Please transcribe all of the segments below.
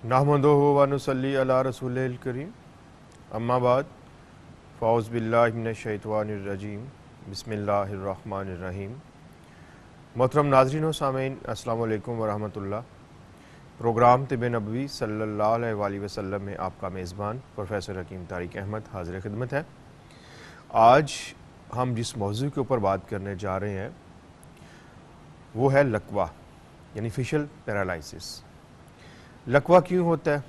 नहमदुहु व नुसल्ली अला रसूलिल करीम अम्मा बाद फ़ाउज़ बिल्लाहि मिनश शैतानिर रजीम बिस्मिल्लाहिर रहमानिर रहीम। मोहतरम नाज़रीन व सामीन, अस्सलामु अलैकुम व रहमतुल्लाह। प्रोग्राम तिब नबवी सल्लल्लाहु अलैहि वसल्लम में आपका मेज़बान प्रोफेसर हकीम तारिक अहमद हाज़िर खिदमत है। आज हम जिस मौजू के ऊपर बात करने जा रहे हैं वो है लकवा यानी फेशियल पैरालिसिस। लकवा क्यों होता है,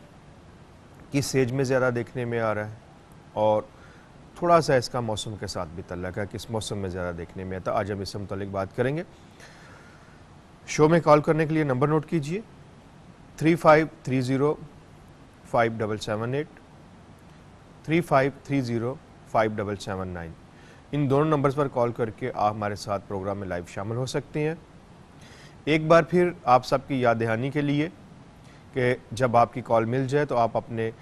किस एज में ज़्यादा देखने में आ रहा है और थोड़ा सा इसका मौसम के साथ भी तल्लक है, किस मौसम में ज़्यादा देखने में आता है। आज हम इससे मुतालिक बात करेंगे। शो में कॉल करने के लिए नंबर नोट कीजिए 3530-5778 3530-5779। इन दोनों नंबर्स पर कॉल करके आप हमारे साथ प्रोग्राम में लाइव शामिल हो सकते हैं। एक बार फिर आप सबकी याद दहानी के लिए कि जब आपकी कॉल मिल जाए तो आप अपने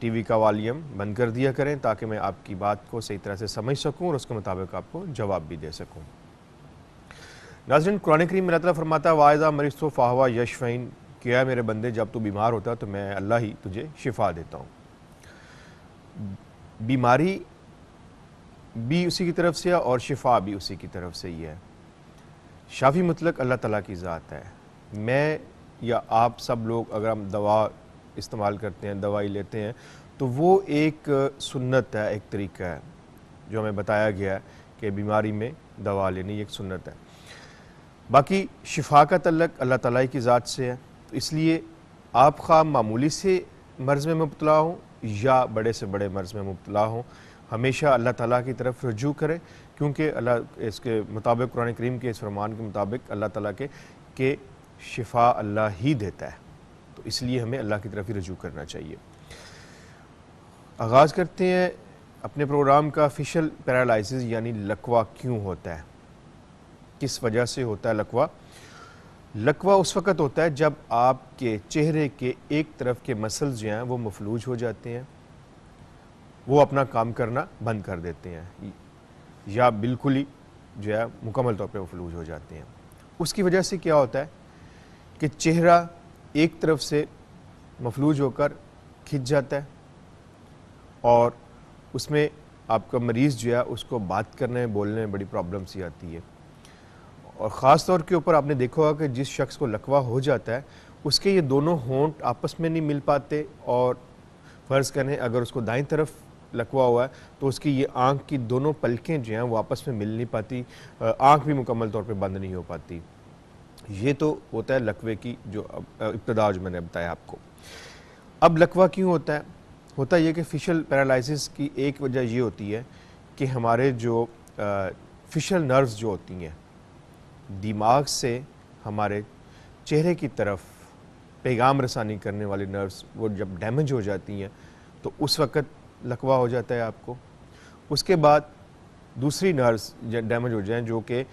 टीवी का वॉल्यूम बंद कर दिया करें ताकि मैं आपकी बात को सही तरह से समझ सकूं और उसके मुताबिक आपको जवाब भी दे सकूं। नाज़रीन, कुरान करीम में अल्लाह ताला फरमाता है वाइज़ा मरिज़्तु फ़हुवा यशफ़ीन, क्या मेरे बंदे जब तू बीमार होता तो मैं अल्लाह ही तुझे शिफा देता हूँ। बीमारी भी उसी की तरफ से है और शिफा भी उसी की तरफ से ही है। शाफी मुतलक अल्लाह ताला की ज़ात है। मैं या आप सब लोग अगर हम दवा इस्तेमाल करते हैं, दवाई लेते हैं, तो वो एक सुन्नत है, एक तरीका है जो हमें बताया गया है कि बीमारी में दवा लेनी एक सुन्नत है। बाकी शिफा का तल्लक अल्लाह ताला की ज़ात से है, तो इसलिए आप खा मामूली से मर्ज़ में मुब्तला हों या बड़े से बड़े मर्ज़ में मुब्तला हों, हमेशा अल्लाह ताला की तरफ रुजू करें, क्योंकि अल्लाह इसके मुताबिक कुरान करीम के इस फरमान के मुताबिक अल्लाह ताला के शिफा अल्लाह ही देता है, तो इसलिए हमें अल्लाह की तरफ ही रुजू करना चाहिए। आगाज़ करते हैं अपने प्रोग्राम का। फेशियल पैरालिसिस यानी लकवा क्यों होता है, किस वजह से होता है लकवा। लकवा उस वक़्त होता है जब आपके चेहरे के एक तरफ के मसल्स जो हैं वो मफलूज हो जाते हैं, वो अपना काम करना बंद कर देते हैं या बिल्कुल ही जो है मुकम्मल तौर पे मफलूज हो जाते हैं। उसकी वजह से क्या होता है कि चेहरा एक तरफ से मफलूज होकर खिंच जाता है और उसमें आपका मरीज़ जो है उसको बात करने में बोलने में बड़ी प्रॉब्लम सी आती है। और ख़ास तौर के ऊपर आपने देखा होगा कि जिस शख्स को लकवा हो जाता है उसके ये दोनों होंठ आपस में नहीं मिल पाते, और फ़र्ज़ करें अगर उसको दाईं तरफ लकवा हुआ है तो उसकी ये आँख की दोनों पलकें जो हैं वो आपस में मिल नहीं पाती, आँख भी मुकम्मल तौर पे बंद नहीं हो पाती। ये तो होता है लकवे की जो इब्तिदा जो मैंने बताया आपको। अब लकवा क्यों होता है, होता ये कि फेशियल पैरालिसिस की एक वजह ये होती है कि हमारे जो फेशियल नर्व्स जो होती हैं दिमाग से हमारे चेहरे की तरफ पैगाम रसानी करने वाली नर्व्स वो जब डैमेज हो जाती हैं तो उस वक़्त लकवा हो जाता है आपको। उसके बाद दूसरी नर्व्स डैमेज हो जाएं जो कि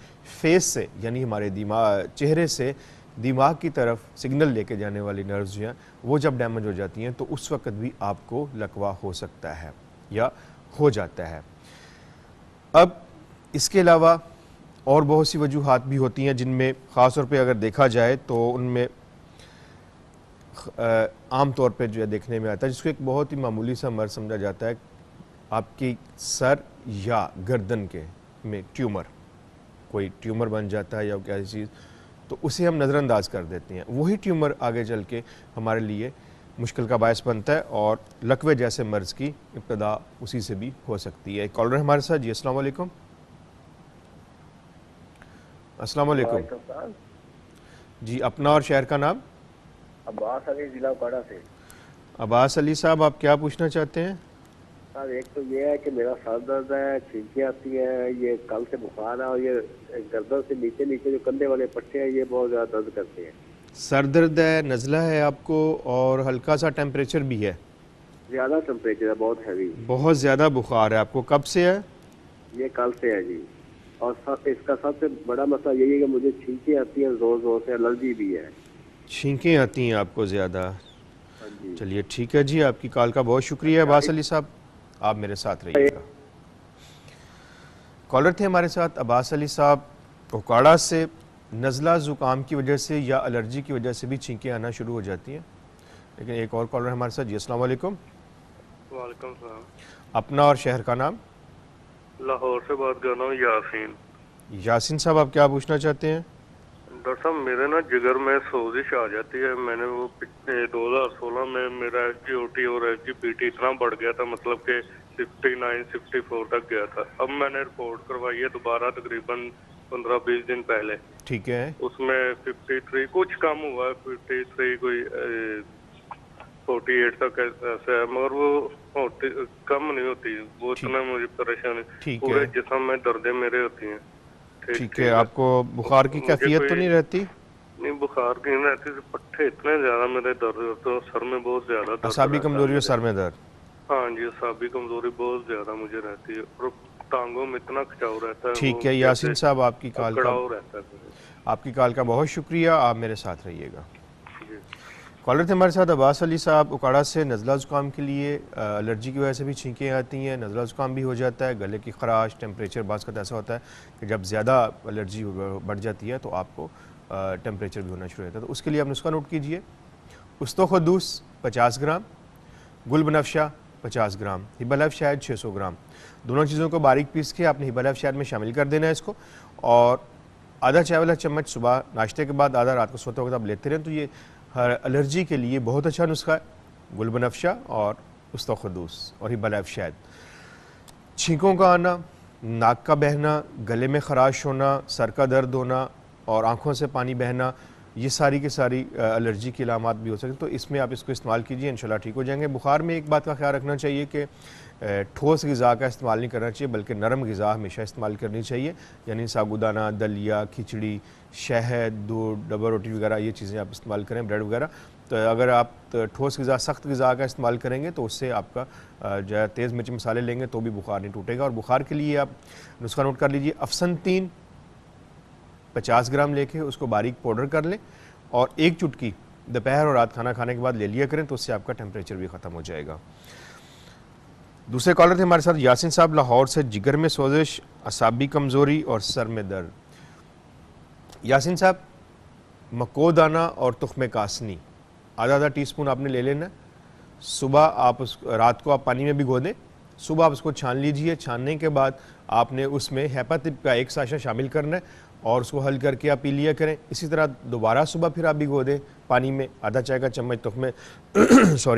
फेस से यानी हमारे दिमाग चेहरे से दिमाग की तरफ सिग्नल लेके जाने वाली नर्व्स जो हैं वो जब डैमेज हो जाती हैं तो उस वक़्त भी आपको लकवा हो सकता है या हो जाता है। अब इसके अलावा और बहुत सी वजूहात भी होती हैं जिनमें ख़ास तौर पे अगर देखा जाए तो उनमें आम तौर पे जो है देखने में आता है जिसको एक बहुत ही मामूली सा मर्ज़ समझा जाता है, आपकी सर या गर्दन के में ट्यूमर, कोई ट्यूमर बन जाता है या क्या चीज़, तो उसे हम नज़रअंदाज कर देते हैं। वही ट्यूमर आगे चल के हमारे लिए मुश्किल का बायस बनता है और लकवे जैसे मर्ज़ की इब्तिदा उसी से भी हो सकती है। एक कॉलर हमारे साथ। जी अस्सलाम वालेकुम। अस्सलाम वालेकुम जी, अपना और शहर का नाम। अब्बास अली, जिला उकाड़ा से। अब्बास अली साहब, आप क्या पूछना चाहते हैं? सर एक तो ये है कि मेरा सर दर्द है, छींकें आती हैं, ये कल से बुखार है और ये गर्दन से नीचे नीचे जो कंधे वाले पट्टे हैं ये बहुत ज़्यादा दर्द करते हैं। सर दर्द है, नज़ला है आपको और हल्का सा टेम्परेचर भी है? ज़्यादा टेम्परेचर है, बहुत हैवी, बहुत ज़्यादा बुखार है आपको, कब से है? ये कल से है जी। और इसका सबसे बड़ा मसला यही है कि मुझे छींकें आती हैं, ज़ोर ज़ोर से, एलर्जी भी है। छींकें आती हैं आपको ज़्यादा? हाँ जी। चलिए ठीक है जी, आपकी कॉल का बहुत शुक्रिया अब्बास अली साहब, आप मेरे साथ रहिएगा। कॉलर थे हमारे साथ अब्बास अली साहब उकाड़ा से। नज़ला ज़ुकाम की वजह से या एलर्जी की वजह से भी छींकें आना शुरू हो जाती हैं। लेकिन एक और कॉलर हमारे साथ। जी अस्सलाम वालेकुम। वालेकुम सलाम। अपना और शहर का नाम? लाहौर से बात कर रहा हूँ, यासीन। यासीन साहब, आप क्या पूछना चाहते हैं? डॉक्टर साहब, मेरे ना जिगर में सोजिश आ जाती है। मैंने वो 2016 में मेरा SGOT और SGPT इतना बढ़ गया था, मतलब कि 59 64 तक गया था। अब मैंने रिपोर्ट करवाई है दोबारा तकरीबन 15-20 दिन पहले। ठीक है। उसमें 53 कुछ कम हुआ है, 53 कोई 48 तक ऐसा है, मगर वो कम नहीं होती। वो इतना मुझे परेशानी, ठीक पूरे है। जिस्म में दर्दें मेरे होती हैं। ठीक है। आपको बुखार की मुझे कैफियत तो कोई नहीं रहती? नहीं, बुखार की नहीं रहती, पट्टे इतने ज्यादा मेरे दर्द होते हैं, सर में बहुत ज्यादा दर्द असाबी रहता है कमजोरी और मेरे। सर में दर्द? हाँ जी, असाबी कमजोरी बहुत ज्यादा मुझे रहती है और टांगों में इतना खिंचाव रहता है। ठीक वो है यासीन जैसे साहब, आपकी अकड़ाव रहता है मेरे। आपकी कॉल का बहुत शुक्रिया। आप मेरे साथ रहिएगा। जी। कॉलर थे हमारे साथ अब्बास अली साहब उकाड़ा से। नज़ला ज़ुकाम के लिए एलर्जी की वजह से भी छींकें आती हैं, नज़ला ज़ुकाम भी हो जाता है, गले की खराश, टेम्परेचर बाज़ का ऐसा होता है कि जब ज़्यादा एलर्जी बढ़ जाती है तो आपको टेम्परेचर भी होना शुरू होता है। तो उसके लिए आप नुस्खा नोट कीजिए। उस्तोखदूस 50 ग्राम, गुल बनफशा 50 ग्राम, हिबलफ शहद 600 ग्राम। दोनों चीज़ों को बारीक पीस के आपने हिबलफ शहद में शामिल कर देना है इसको, और आधा चाय वाला चम्मच सुबह नाश्ते के बाद, आधा रात को सोते वक्त आप लेते रहें। तो ये हर एलर्जी के लिए बहुत अच्छा नुस्खा है, गुल बनफशा और उस्तोखदूस और हिबलफ शहद। छींकों का आना, नाक का बहना, गले में खराश होना, सर का दर्द होना और आँखों से पानी बहना, ये सारी की सारी एलर्जी की अलामात भी हो सकती हैं। तो इसमें आप इसको इस्तेमाल कीजिए, इंशाल्लाह ठीक हो जाएंगे। बुखार में एक बात का ख्याल रखना चाहिए कि ठोस ग़िज़ा का इस्तेमाल नहीं करना चाहिए, बल्कि नरम ग़िज़ा हमेशा इस्तेमाल करनी चाहिए, यानी साबूदाना, दलिया, खिचड़ी, शहद, दूध, डबल रोटी वगैरह ये चीज़ें आप इस्तेमाल करें, ब्रेड वगैरह। तो अगर आप ठोस ग़िज़ा, सख्त ग़िज़ा का इस्तेमाल करेंगे तो उससे आपका जो है तेज़ मिर्च मसाले लेंगे तो भी बुखार नहीं टूटेगा। और बुखार के लिए आप नुस्खा नोट कर लीजिए। अफसनतीन 50 ग्राम लेके उसको बारीक पाउडर कर लें और एक चुटकी दोपहर और रात खाना खाने के बाद ले लिया करें, तो उससे आपका टेम्परेचर भी ख़त्म हो जाएगा। दूसरे कॉलर थे हमारे साथ यासीन साहब लाहौर से। जिगर में सोजिश, असाबी कमज़ोरी और सर में दर्द। यासीन साहब, मकोदाना और तुख्मे कासनी आधा आधा टीस्पून आपने ले लेना। सुबह आप रात को आप पानी में भिगो दें, सुबह आप उसको छान लीजिए। छानने के बाद आपने उसमें हेपातिप का एक साशा शामिल करना है और उसको हल करके आप पी लिया करें। इसी तरह दोबारा सुबह फिर आप भिगो दें पानी में आधा चाय का चम्मच तुख्मे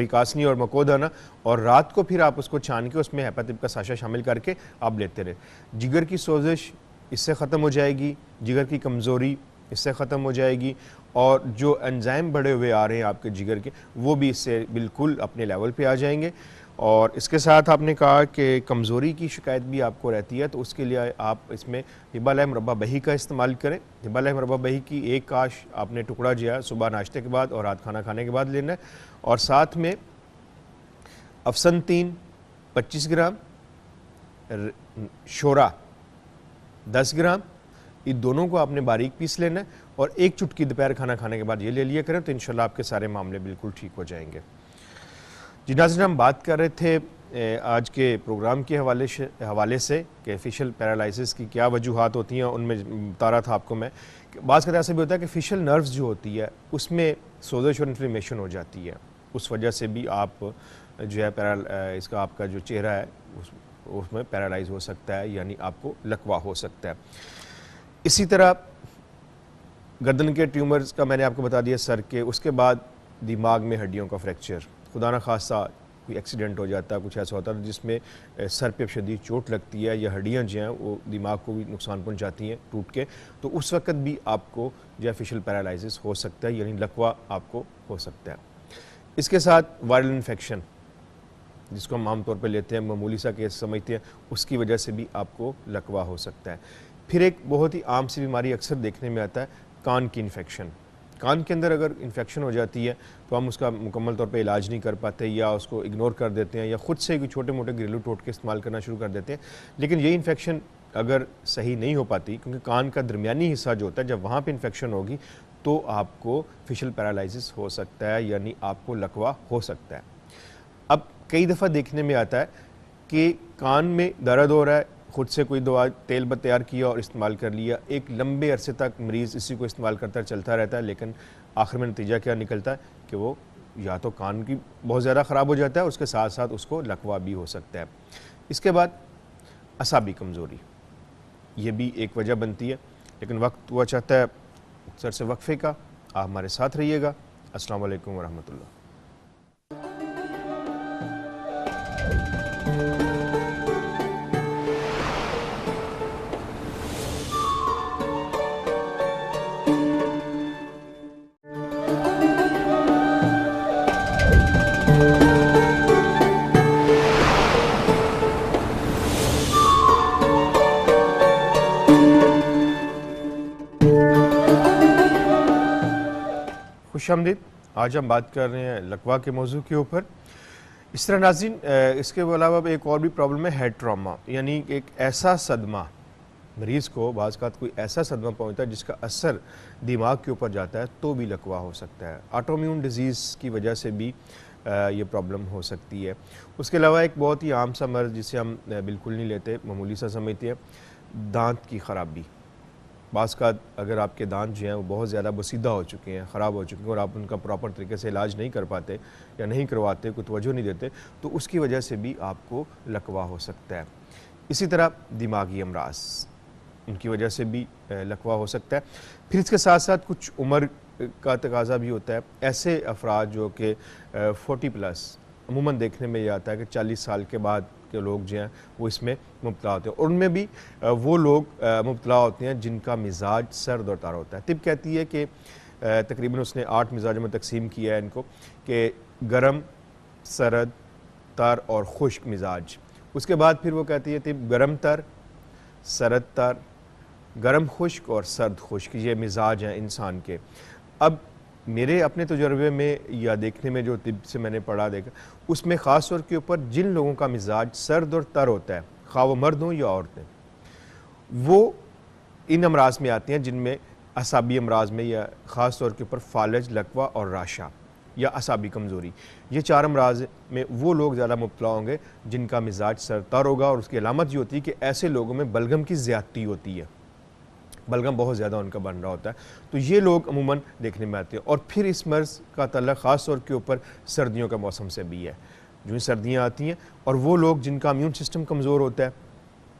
कासनी और मकोदाना, और रात को फिर आप उसको छान के उसमें हेपातिप का साशा शामिल करके आप लेते रहें। जिगर की सोजिश इससे ख़त्म हो जाएगी, जिगर की कमज़ोरी इससे ख़त्म हो जाएगी, और जो एंजाइम बढ़े हुए आ रहे हैं आपके जिगर के वो भी इससे बिल्कुल अपने लेवल पे आ जाएंगे। और इसके साथ आपने कहा कि कमज़ोरी की शिकायत भी आपको रहती है, तो उसके लिए आप इसमें हिबाला मुरब्बा बही का इस्तेमाल करें। हिबाला मुरब्बा बही की एक काश आपने टुकड़ा जो है सुबह नाश्ते के बाद और रात खाना खाने के बाद लेना है, और साथ में अफसनतीन 25 ग्राम, शोरा 10 ग्राम, इन दोनों को आपने बारीक पीस लेना है और एक चुटकी दोपहर खाना खाने के बाद ये ले लिया करें, तो इंशाल्लाह आपके सारे मामले बिल्कुल ठीक हो जाएंगे। जी नाज़रीन, हम बात कर रहे थे आज के प्रोग्राम के हवाले से कि फेशियल पैरालिसिस की क्या वजूहात होती हैं। उनमें बता रहा था आपको मैं कि बाज़ का ऐसा भी होता है कि फेशियल नर्व्स जो होती है उसमें सोजिश और इन्फ्लेमेशन हो जाती है, उस वजह से भी आप जो है इसका आपका जो चेहरा है उसमें पैरालाइज हो सकता है, यानी आपको लकवा हो सकता है। इसी तरह गर्दन के ट्यूमर्स का मैंने आपको बता दिया, सर के, उसके बाद दिमाग में हड्डियों का फ्रैक्चर, खुदा न खास्ता कोई एक्सीडेंट हो जाता है, कुछ ऐसा होता है जिसमें सर पे शदीद चोट लगती है या हड्डियां जो हैं वो दिमाग को भी नुकसान पहुंचाती हैं टूट के, तो उस वक्त भी आपको जो है फेशियल पैरालिसिस हो सकता है, यानी लकवा आपको हो सकता है। इसके साथ वायरल इन्फेक्शन जिसको हम आमतौर पर लेते हैं, मामूली सा केस समझते हैं, उसकी वजह से भी आपको लकवा हो सकता है। फिर एक बहुत ही आम सी बीमारी अक्सर देखने में आता है, कान की इन्फेक्शन। कान के अंदर अगर इन्फेक्शन हो जाती है तो हम उसका मुकम्मल तौर पे इलाज नहीं कर पाते, या उसको इग्नोर कर देते हैं, या ख़ुद से कोई छोटे मोटे घरेलू टोटके इस्तेमाल करना शुरू कर देते हैं। लेकिन ये इन्फेक्शन अगर सही नहीं हो पाती, क्योंकि कान का दरमियानी हिस्सा जो होता है, जब वहाँ पे इन्फेक्शन होगी तो आपको फेशियल पैरालिसिस हो सकता है, यानी आपको लकवा हो सकता है। अब कई दफ़ा देखने में आता है कि कान में दर्द हो रहा है, ख़ुद से कोई दवा तेल तैयार किया और इस्तेमाल कर लिया, एक लंबे अरसे तक मरीज़ इसी को इस्तेमाल करता चलता रहता है, लेकिन आखिर में नतीजा क्या निकलता है कि वो या तो कान की बहुत ज़्यादा ख़राब हो जाता है, उसके साथ साथ उसको लकवा भी हो सकता है। इसके बाद असाबी कमज़ोरी, ये भी एक वजह बनती है, लेकिन वक्त हुआ चाहता है सर से वक्फे का। आप हमारे साथ रहिएगा। अस्सलाम वालेकुम वरहमतुल्लाह। खुशामदीद। आज हम बात कर रहे हैं लकवा के मौजू के ऊपर। इस तरह नाज़रीन, इसके अलावा एक और भी प्रॉब्लम है हेड ट्रॉमा, यानी एक ऐसा सदमा, मरीज़ को बाज़ औक़ात कोई ऐसा सदमा पहुंचता है जिसका असर दिमाग के ऊपर जाता है तो भी लकवा हो सकता है। ऑटोइम्यून डिजीज़ की वजह से भी ये प्रॉब्लम हो सकती है। उसके अलावा एक बहुत ही आम सा मर्ज़ जिसे हम बिल्कुल नहीं लेते, मामूली सा समझते हैं, दांत की ख़राबी। बाज़ का अगर आपके दांत जो हैं वो बहुत ज़्यादा बसीदा हो चुके हैं, ख़राब हो चुके हैं और आप उनका प्रॉपर तरीके से इलाज नहीं कर पाते या नहीं करवाते, कोई तवज्जो नहीं देते, तो उसकी वजह से भी आपको लकवा हो सकता है। इसी तरह दिमागी अमराज, उनकी वजह से भी लकवा हो सकता है। फिर इसके साथ साथ कुछ उम्र का तकाजा भी होता है। ऐसे अफराद जो कि 40+ अमूमन देखने में ये आता है कि 40 साल के बाद के लोग जो हैं वो इसमें मुब्तला होते हैं, और उनमें भी वो लोग मुब्तला होते हैं जिनका मिजाज सर्द और तर होता है। तिब कहती है कि तकरीबन उसने 8 मिजाजों में तकसीम किया है इनको, कि गरम, सरद, तर और खुश्क मिजाज। उसके बाद फिर वो कहती है तिब गरम तर, सरद तर, गरम खुश्क और सर्द खुश्क, ये मिजाज हैं इंसान के। अब मेरे अपने तजुर्बे में या देखने में जो तिब से मैंने पढ़ा देखा, उसमें ख़ास तौर के ऊपर जिन लोगों का मिजाज सर्द और तर होता है, खा वो मर्द हों या औरतें, वो इन अमराज में आते हैं जिनमें असाबी अमराज में, या ख़ास तौर के ऊपर फालज, लकवा और राशा या असाबी कमज़ोरी, ये 4 अमराज में वो लोग ज़्यादा मुब्तला होंगे जिनका मिजाज सर तर होगा। और उसकी अलामत ये होती है कि ऐसे लोगों में बलगम की ज़्यादती होती है, बलगम बहुत ज़्यादा उनका बन रहा होता है, तो ये लोग अमूमन देखने में आते हैं। और फिर इस मर्ज़ का तल्लुक़ ख़ास तौर के ऊपर सर्दियों का मौसम से भी है। जो ही सर्दियाँ आती हैं और वो लोग जिनका इम्यून सिस्टम कमज़ोर होता है,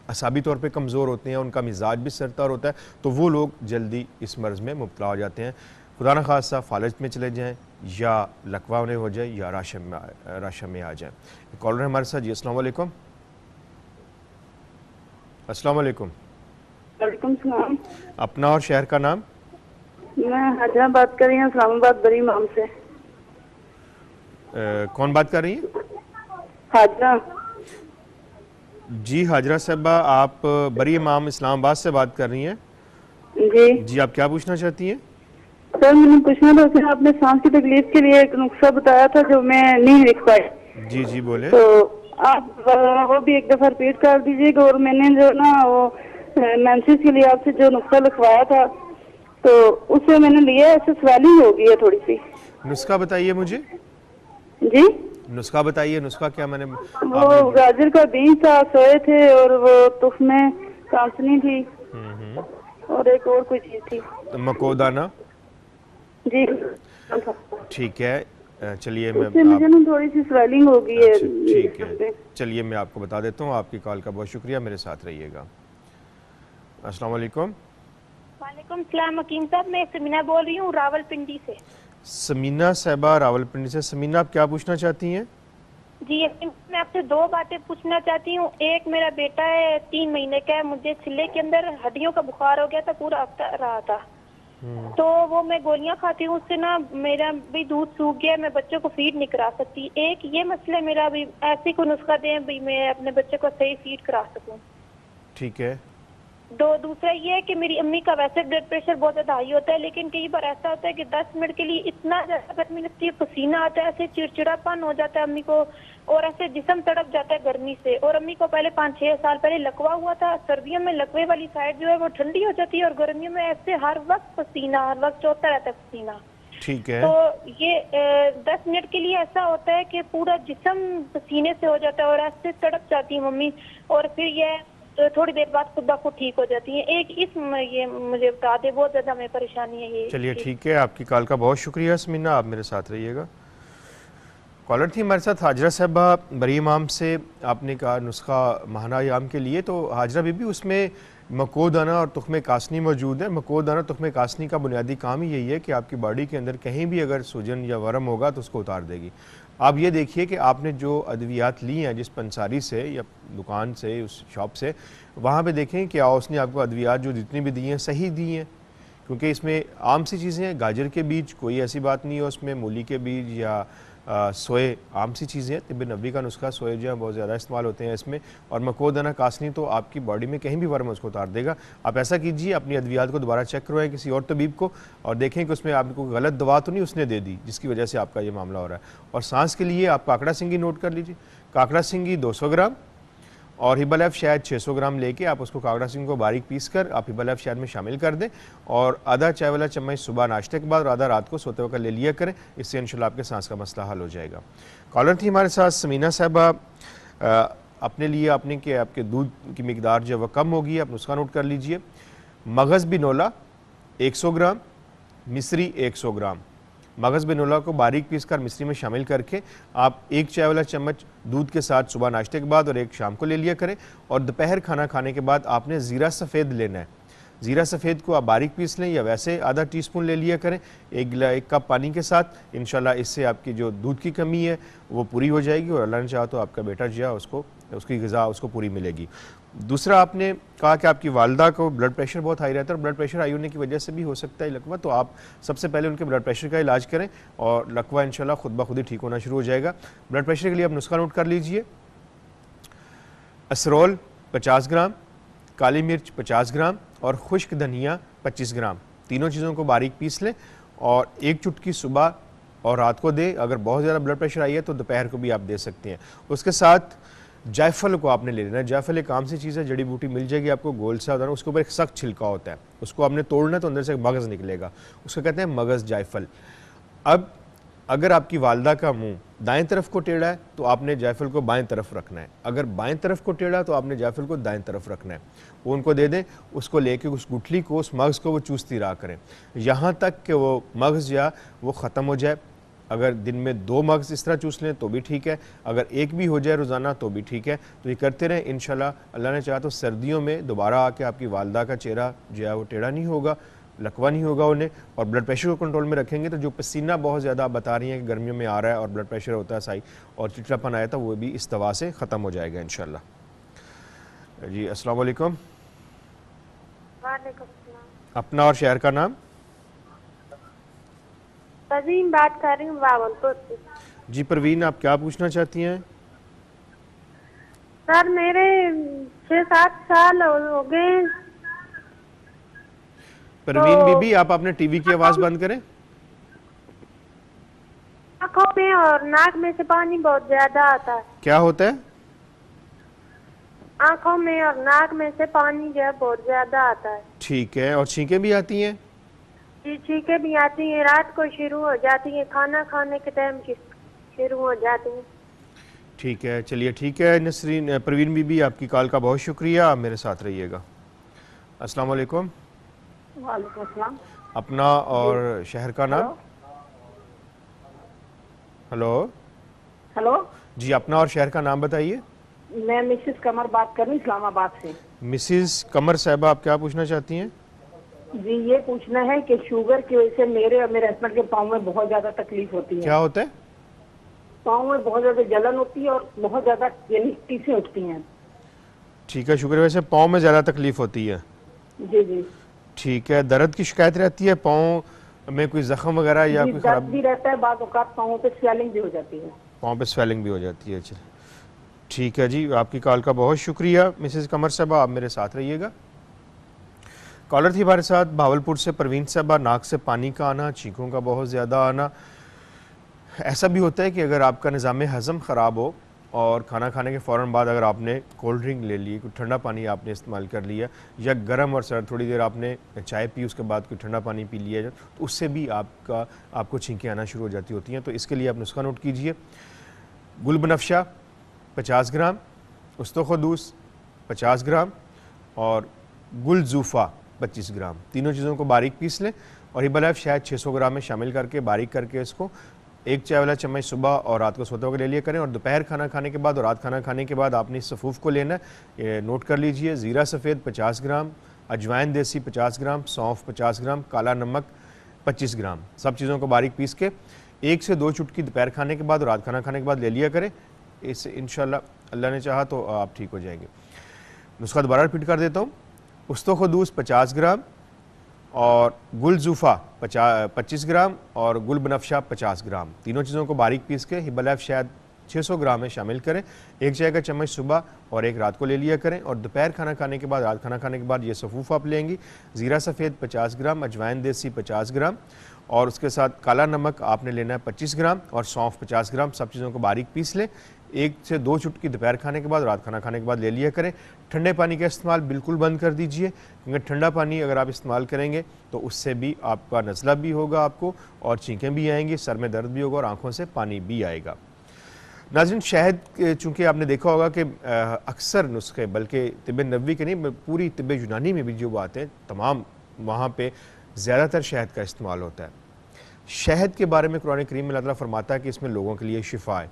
असाबी तौर पे कमज़ोर होते हैं, उनका मिजाज भी सरतार होता है, तो वो लोग जल्दी इस मर्ज़ में मुब्तला हो जाते हैं। खुदा न खासा फालज में चले जाएँ या लकवा में हो जाए या राशा में आ जाए। कॉलर है हमारे साथ जी। अस्सलाम वालेकुम। अस्सलाम वालेकुम। वालेकुम सलाम। अपना और शहर का नाम? मैं हाजरा बात कर रही हूँ इस्लामाबाद बरी इमाम से। कौन बात कर रही हैं? हाजरा जी। हाजरा साहबा, आप बरी इमाम इस्लामाबाद से बात कर रही हैं? जी जी, आप क्या पूछना चाहती हैं? सर, मैंने पूछना था, फिर आपने सांस की तकलीफ के लिए एक नुस्खा बताया था जो मैं नहीं लिख पाई। जी जी बोले। तो आप वो भी एक दफा रिपीट कर दीजिएगा। और मैंने जो ना वो मेंसेस के लिए आपसे जो नुस्खा लिखवाया था, तो उससे मैंने लिया, ऐसे स्वेलिंग हो गई है थोड़ी सी। नुस्खा बताइए मुझे। जी, नुस्खा बताइए। नुस्खा क्या? मैंने वो गाजर का बीज था, सोए थे, और वो तुफ़मे कांसनी थी, और एक और कोई चीज थी, मकोदाना। जी ठीक है, चलिए उससे मैं मुझे ना थोड़ी सी स्वेलिंग हो गई है। ठीक है, चलिए मैं आपको बता देता हूँ। आपकी कॉल का बहुत शुक्रिया, मेरे साथ रहिएगा। अस्सलाम वालेकुम। वालेकुम सलाम हकीम साहब, मैं समीना बोल रही हूँ रावलपिंडी से। समीना साहबा रावलपिंडी से। समीना, आप क्या पूछना चाहती हैं? जी हकीम, मैं आपसे 2 बातें पूछना चाहती हूँ। एक, मेरा बेटा है 3 महीने का है, मुझे सीने के अंदर हड्डियों का बुखार हो गया था, पूरा हफ्ता रहा था। तो वो मैं गोलियां खाती हूँ, उससे ना मेरा भी दूध सूख गया, मैं बच्चों को फीड नहीं करा सकती। एक ये मसला मेरा, भी ऐसी कोई नुस्खा दें भी मैं अपने बच्चे को सही फीड करा सकूँ। ठीक है। दूसरा ये है कि मेरी अम्मी का वैसे ब्लड प्रेशर बहुत ज्यादा हाई होता है, लेकिन कई बार ऐसा होता है कि 10 मिनट के लिए इतना ज्यादा गर्मी लगती है, पसीना आता है, ऐसे चिड़चिड़ापन हो जाता है अम्मी को, और ऐसे जिस्म तड़प जाता है गर्मी से। और अम्मी को पहले 5-6 साल पहले लकवा हुआ था। सर्दियों में लकवे वाली साइड जो है वो ठंडी हो जाती है, और गर्मियों में ऐसे हर वक्त पसीना, हर वक्त चौथा रहता है पसीना। ठीक है। तो ये 10 मिनट के लिए ऐसा होता है कि पूरा जिस्म पसीने से हो जाता है और ऐसे तड़प जाती है मम्मी, और फिर ये थोड़ी देर बाद खुद ब खुद ठीक हो जाती है। एक ये मुझे बता दे, बहुत ज्यादा हमें परेशानी है ये। चलिए ठीक है, आपकी कॉल का बहुत शुक्रिया समीना, आप मेरे साथ रहिएगा। कॉलर थी हमारे साथ हाजरा साहबा बरीम आम से। आपने कहा नुस्खा महाना आम के लिए, तो हाजरा बीबी उसमें मको दाना और तुख्मे कासनी मौजूद है। मको दाना तुख्मे कासनी का बुनियादी काम ही यही है कि आपकी बॉडी के अंदर कहीं भी अगर सूजन या वरम होगा तो उसको उतार देगी। आप ये देखिए कि आपने जो अद्वियात ली हैं जिस पंसारी से या दुकान से, उस शॉप से, वहाँ पे देखें क्या उसने आपको अद्वियात जो जितनी भी दी हैं सही दी हैं, क्योंकि इसमें आम सी चीज़ें हैं। गाजर के बीज कोई ऐसी बात नहीं है उसमें, मूली के बीज या सोए आम सी चीज़ें हैं। तिब्बे नबी का नुस्खा सोए जो है बहुत ज़्यादा इस्तेमाल होते हैं इसमें। और मकोदाना कासनी तो आपकी बॉडी में कहीं भी वर्म उसको उतार देगा। आप ऐसा कीजिए, अपनी अद्वियात को दोबारा चेक करवाएं किसी और तबीब को और देखें कि उसमें आपको गलत दवा तो नहीं उसने दे दी जिसकी वजह से आपका ये मामला हो रहा है। और सांस के लिए आप काकड़ा सिंगी नोट कर लीजिए। काकड़ा सिंगी 200 ग्राम और हिबालैफ शहद 600 ग्राम लेके आप उसको काकड़ा सिंग को बारीक पीस कर आप हिबालैफ शहद में शामिल कर दें और आधा चाय वाला चम्मच सुबह नाश्ते के बाद और आधा रात को सोते वक्त ले लिया करें। इससे इंशाल्लाह आपके सांस का मसला हल हो जाएगा। कॉलर थी हमारे साथ समीना साहबा। अपने लिए आपने कि आपके दूध की मिकदार जो है वह कम होगी, आप नुस्खा नोट कर लीजिए। मगज़ बिनोला 100 ग्राम, मिश्री 100 ग्राम। मगज़ बिनोला को बारीक पीस कर मिश्री में शामिल करके आप 1 चाय वाला चम्मच दूध के साथ सुबह नाश्ते के बाद और 1 शाम को ले लिया करें। और दोपहर खाना खाने के बाद आपने ज़ीरा सफ़ेद लेना है। ज़ीरा सफ़ेद को आप बारीक पीस लें या वैसे आधा टीस्पून ले लिया करें 1 कप पानी के साथ। इंशाल्लाह इससे आपकी जो दूध की कमी है वो पूरी हो जाएगी और अल्लाह ने चाहा तो आपका बेटा जो है उसको उसकी ग़िज़ा उसको पूरी मिलेगी। दूसरा, आपने कहा कि आपकी वालदा को ब्लड प्रेशर बहुत हाई रहता है और ब्लड प्रेशर हाई होने की वजह से भी हो सकता है लकवा, तो आप सबसे पहले उनके ब्लड प्रेशर का इलाज करें और लकवा इंशाल्लाह खुद ब खुद ही ठीक होना शुरू हो जाएगा। ब्लड प्रेशर के लिए आप नुस्खा नोट कर लीजिए। असरोल 50 ग्राम, काली मिर्च 50 ग्राम और खुश्क धनिया 25 ग्राम। तीनों चीज़ों को बारीक पीस लें और 1 चुटकी सुबह और रात को दें। अगर बहुत ज़्यादा ब्लड प्रेशर आई है तो दोपहर को भी आप दे सकते हैं। उसके साथ जायफल को आपने ले लेना है। जायफल एक आम सी चीज़ है, जड़ी बूटी मिल जाएगी आपको, गोल सा होता है, उसके ऊपर एक सख्त छिलका होता है, उसको आपने तोड़ना है तो अंदर से मगज़ निकलेगा, उसको कहते हैं मगज़ जायफल। अब अगर आपकी वालदा का मुंह दाएं तरफ को टेढ़ा है तो आपने जायफल को बाएं तरफ रखना है, अगर बाएं तरफ को टेढ़ा तो आपने जायफल को दाएं तरफ रखना है। वो उनको दे दें, उसको लेके उस गुठली को, उस मगज़ को वो चूसती रहा करें यहाँ तक कि वो मगज़ या वो ख़त्म हो जाए। अगर दिन में 2 मगज़ इस तरह चूस लें तो भी ठीक है, अगर 1 भी हो जाए रोज़ाना तो भी ठीक है। तो ये करते रहें, इंशाल्लाह अल्लाह ने चाहा तो सर्दियों में दोबारा आके आपकी वालदा का चेहरा जो है वो टेढ़ा नहीं होगा, लकवा नहीं होगा उन्हें। और ब्लड प्रेशर को कंट्रोल में रखेंगे तो जो पसीना बहुत ज़्यादा आप बता रही हैं कि गर्मियों में आ रहा है और ब्लड प्रेशर होता है सही और चिड़चिड़ापन आया था, वो भी इस दवा से ख़त्म हो जाएगा इंशाल्लाह। जी अस्सलाम वालेकुम। वालेकुम सलाम। अपना और शहर का नाम? परवीन बात कर रही हूँ भावलपुर से। जी परवीन, आप क्या पूछना चाहती हैं? सर मेरे 6-7 साल हो गए। परवीन बीबी, आप अपने टीवी की आवाज़ बंद करें। आँखों में और नाक में से पानी बहुत ज्यादा आता है। क्या होता है? आँखों में और नाक में से पानी जो है बहुत ज्यादा आता है। ठीक है, और छींकें भी आती हैं? जी छींकें भी आती हैं, रात को शुरू हो जाती हैं, खाना खाने के टाइम शुरू हो जाती हैं। ठीक है, चलिए ठीक है नसरीन। परवीन बीबी, आपकी कॉल का बहुत शुक्रिया, आप मेरे साथ रहिएगा। अस्सलाम वालेकुम। वालेकुम अस्सलाम। अपना और शहर का नाम? हेलो हेलो, जी, अपना और शहर का नाम बताइए। मैं मिसेस कमर बात कर रही हूँ इस्लामाबाद से। मिसिस कमर साहबा, आप क्या पूछना चाहती हैं? जी ये पूछना है कि शुगर की वजह से मेरे और मेरे हस्बैंड के पाँव में बहुत ज्यादा तकलीफ होती है। क्या होता है? पाँव में बहुत ज्यादा जलन होती है और बहुत ज्यादा यानी टीसें उठती हैं। ठीक है, शुगर की वजह से पाँव में ज़्यादा तकलीफ होती है। जी जी ठीक है, दर्द की शिकायत रहती है? पाँव में कोई जख्म वगैरह या जी, कोई दर्द खराब? भी रहता है, बाद औकात पाँव पे स्वेलिंग भी हो जाती है। पाँव पे स्वेलिंग भी हो जाती है। चलिए ठीक है जी, आपकी कॉल का बहुत शुक्रिया मिसेस कमर साहबा, आप मेरे साथ रहिएगा। कॉलर थी हमारे साथ भावलपुर से परवीन साहबा। नाक से पानी का आना, चीखों का बहुत ज़्यादा आना। ऐसा भी होता है कि अगर आपका निज़ाम हज़म ख़राब हो और खाना खाने के फ़ौरन बाद अगर आपने कोल्ड ड्रिंक ले ली, कोई ठंडा पानी आपने इस्तेमाल कर लिया या गर्म और सर्द थोड़ी देर आपने चाय पी, उसके बाद कोई ठंडा पानी पी लिया, तो उससे भी आपको छींकें आना शुरू हो जाती होती हैं। तो इसके लिए आप नुस्खा नोट कीजिए। गुल बनफ्शा 50 ग्राम, उस्तोखदूस 50 ग्राम और गुलजूफ़ा 25 ग्राम। तीनों चीज़ों को बारीक पीस लें और हिबालैफ शहद 600 ग्राम में शामिल करके बारीक करके इसको 1 चाय वाला चम्मच सुबह और रात को सोते वक्त ले लिया करें। और दोपहर खाना खाने के बाद और रात खाना खाने के बाद आपने इस सफ़ूफ़ को लेना है, ये नोट कर लीजिए। ज़ीरा सफ़ेद 50 ग्राम, अजवाइन देसी 50 ग्राम, सौंफ 50 ग्राम, काला नमक 25 ग्राम, सब चीज़ों को बारीक पीस के 1 से 2 चुटकी दोपहर खाने के बाद और रात खाना खाने के बाद ले लिया करें। इससे इंशाल्लाह अल्लाह ने चाहा तो आप ठीक हो जाएंगे। नुस्खा दोबारा रिपीट कर देता हूँ। उस्तो खदूस 50 ग्राम और गुल जूफ़ा 25 ग्राम और गुल बनफशा 50 ग्राम, तीनों चीज़ों को बारीक पीस के हिब्बा-लैफ शहद 600 ग्राम में शामिल करें। 1 चाय का चम्मच सुबह और 1 रात को ले लिया करें। और दोपहर खाना खाने के बाद, रात खाना खाने के बाद ये सफ़ूफ़ आप लेंगी। ज़ीरा सफ़ेद 50 ग्राम, अजवाइन देसी 50 ग्राम और उसके साथ काला नमक आपने लेना है 25 ग्राम और सौंफ 50 ग्राम, सब चीज़ों को बारीक पीस लें। 1 से 2 चुटकी दोपहर खाने के बाद, रात खाना खाने के बाद ले लिया करें। ठंडे पानी का इस्तेमाल बिल्कुल बंद कर दीजिए, क्योंकि ठंडा पानी अगर आप इस्तेमाल करेंगे तो उससे भी आपका नज़ला भी होगा आपको और छींकें भी आएंगी, सर में दर्द भी होगा और आँखों से पानी भी आएगा। नाज़रीन, शहद चूँकि आपने देखा होगा कि अक्सर नुस्खे, बल्कि तिब्ब नबवी के नहीं, पूरी तिब्ब यूनानी में भी जो बातें तमाम वहाँ पे ज़्यादातर शहद का इस्तेमाल होता है। शहद के बारे में कुरान करीम में अल्लाह ताला फरमाता है कि इसमें लोगों के लिए शिफा है।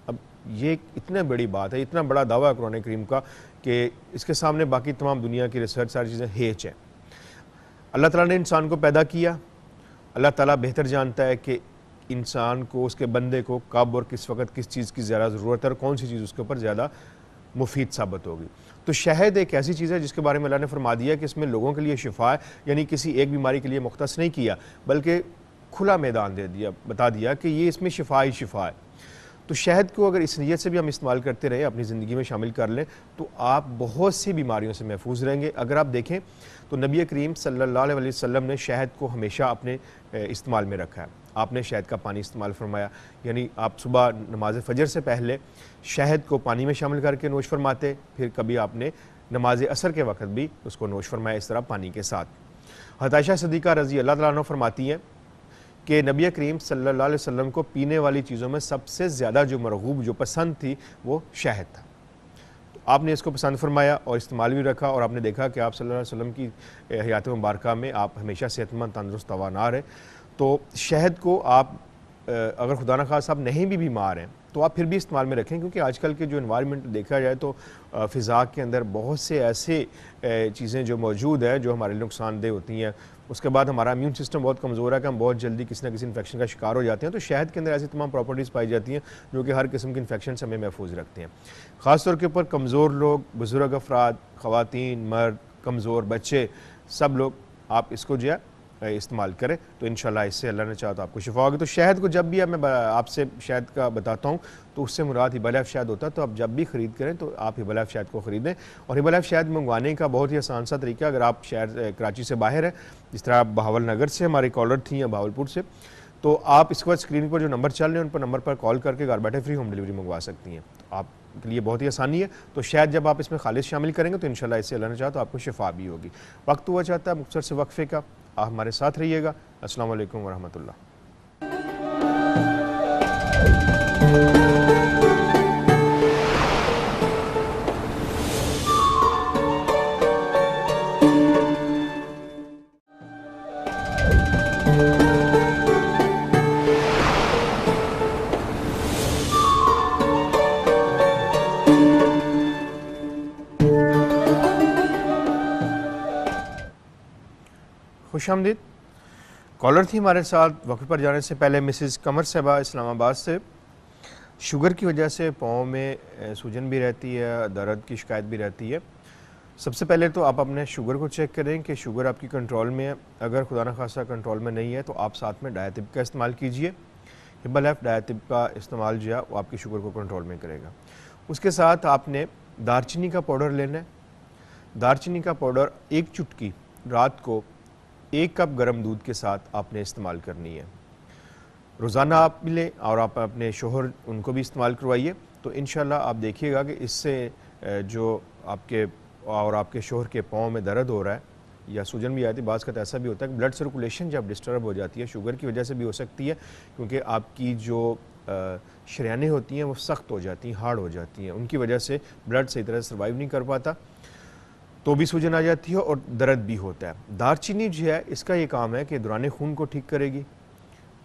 अब ये इतनी बड़ी बात है, इतना बड़ा दावा है कुरान करीम का कि इसके सामने बाकी तमाम दुनिया की रिसर्च सारी चीज़ें हेच है। अल्लाह ताला ने इंसान को पैदा किया, अल्लाह ताला बेहतर जानता है कि इंसान को, उसके बंदे को कब और किस वक्त किस चीज़ की ज़्यादा ज़रूरत है और कौन सी चीज़ उसके ऊपर ज़्यादा मुफीद साबित होगी। तो शहद एक ऐसी चीज़ है जिसके बारे में अल्लाह ने फरमा दिया कि इसमें लोगों के लिए शिफा है, यानी किसी एक बीमारी के लिए मुख्तस नहीं किया, बल्कि खुला मैदान दे दिया, बता दिया कि ये इसमें शिफा ही शिफा है। तो शहद को अगर इस नीयत से भी हम इस्तेमाल करते रहे, अपनी ज़िंदगी में शामिल कर लें, तो आप बहुत सी बीमारियों से महफूज रहेंगे। अगर आप देखें तो नबी करीम सल्लल्लाहु अलैहि वसल्लम ने शहद को हमेशा अपने इस्तेमाल में रखा है। आपने शहद का पानी इस्तेमाल फरमाया, यानी आप सुबह नमाज फ़जर से पहले शहद को पानी में शामिल करके नोश फरमाते, फिर कभी आपने नमाज असर के वक्त भी उसको नोश फरमाया इस तरह पानी के साथ। हज़रत आयशा सिद्दीक़ा रज़ी अल्लाह तआला अन्हा फरमाती हैं कि नबी करीम सल्लल्लाहु अलैहि वसल्लम को पीने वाली चीज़ों में सबसे ज़्यादा जो मरगूब, जो पसंद थी, वो शहद था। तो आपने इसको पसंद फरमाया और इस्तेमाल भी रखा और आपने देखा कि आप सल्लल्लाहु अलैहि वसल्लम की हयात मुबारका में आप हमेशा सेहतमंद, तंदुरुस्त, तवानार है। तो शहद को आप अगर खुदा न खास आप नहीं भी बीमार हैं तो आप फिर भी इस्तेमाल में रखें, क्योंकि आजकल के जो इन्वायरमेंट देखा जाए तो फ़िज़ा के अंदर बहुत से ऐसे चीज़ें जो मौजूद है जो हमारे लिए नुकसानदेह होती हैं। उसके बाद हमारा इम्यून सिस्टम बहुत कमज़ोर है कि हम बहुत जल्दी किसी न किसी इन्फेक्शन का शिकार हो जाते हैं। तो शहद के अंदर ऐसी तमाम प्रॉपर्टीज़ पाई जाती हैं जो कि हर किस्म के इन्फेक्शन से हमें महफूज रखते हैं। ख़ास तौर के ऊपर कमज़ोर लोग, बुज़ुर्ग अफराद, ख़वातीन, मर्द, कमज़ोर बच्चे, सब लोग आप इसको जो है इस्तेमाल करें तो इंशाल्लाह इससे अल्लाह ने चाहा तो आपको शिफा होगी। तो शहद को जब भी मैं आपसे शहद का बताता हूँ तो उससे मुराद हिब्बा-लैफ शहद होता है। तो आप जब भी ख़रीद करें तो आप हिब्बा-लैफ शहद को ख़रीदें। और हिब्बा-लैफ शहद मंगवाने का बहुत ही आसान सा तरीका, अगर आप शहर कराची से बाहर है, जिस तरह आप बहावल नगर से हमारी कॉलर थी या भावलपुर से, तो आप इसके बाद स्क्रीन पर जो नंबर चल रहे हैं उन पर नंबर पर कॉल करके घर बैठे फ्री होम डिलीवरी मंगवा सकती हैं। तो आपके लिए बहुत ही आसानी है। तो शहद जब आप इसमें खालिश शामिल करेंगे तो इंशाल्लाह इससे अल्लाह ने चाहा तो आपको शिफा भी होगी। वक्त हुआ चाहता है मुख्तसर से वक्फे का, आप हमारे साथ रहिएगा। अस्सलाम वालेकुम वरहमतुल्लाह। खुशामदीद। कॉलर थी हमारे साथ। वक्फे पर जाने से पहले मिसेस कमर साहबा इस्लामाबाद से। शुगर की वजह से पाँव में सूजन भी रहती है, दर्द की शिकायत भी रहती है। सबसे पहले तो आप अपने शुगर को चेक करें कि शुगर आपकी कंट्रोल में है। अगर खुदा न खासा कंट्रोल में नहीं है तो आप साथ में डायतिब का इस्तेमाल कीजिए। हिब्बा-लैफ डायतिब का इस्तेमाल जो है वो आपकी शुगर को कंट्रोल में करेगा। उसके साथ आपने दारचीनी का पाउडर लेना है। दारचीनी का पाउडर 1 चुटकी रात को 1 कप गर्म दूध के साथ आपने इस्तेमाल करनी है। रोज़ाना आप भी लें और आप अपने शोहर उनको भी इस्तेमाल करवाइए। तो इंशाल्लाह आप देखिएगा कि इससे जो आपके शोहर के पाँव में दर्द हो रहा है या सूजन भी आती है, बाज़ का ऐसा भी होता है कि ब्लड सर्कुलेशन जब डिस्टर्ब हो जाती है, शुगर की वजह से भी हो सकती है, क्योंकि आपकी जो शरीयानें होती हैं वो सख्त हो जाती हैं, हार्ड हो जाती हैं, उनकी वजह से ब्लड सही तरह सर्वाइव नहीं कर पाता, तो भी सूजन आ जाती है और दर्द भी होता है। दारचीनी जो है इसका ये काम है कि दौरान खून को ठीक करेगी,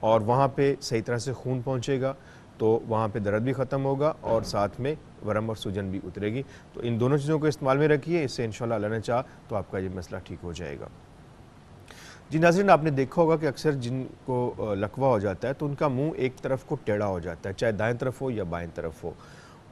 और वहाँ पे सही तरह से खून पहुँचेगा तो वहाँ पे दर्द भी ख़त्म होगा और साथ में वरम और सूजन भी उतरेगी। तो इन दोनों चीज़ों को इस्तेमाल में रखिए, इससे इंशाल्लाह अल्लाह ने चाहा तो आपका ये मसला ठीक हो जाएगा। जी नाज़रीन, आपने देखा होगा कि अक्सर जिनको लकवा हो जाता है तो उनका मुंह एक तरफ को टेढ़ा हो जाता है, चाहे दाएं तरफ हो या बाएं तरफ हो,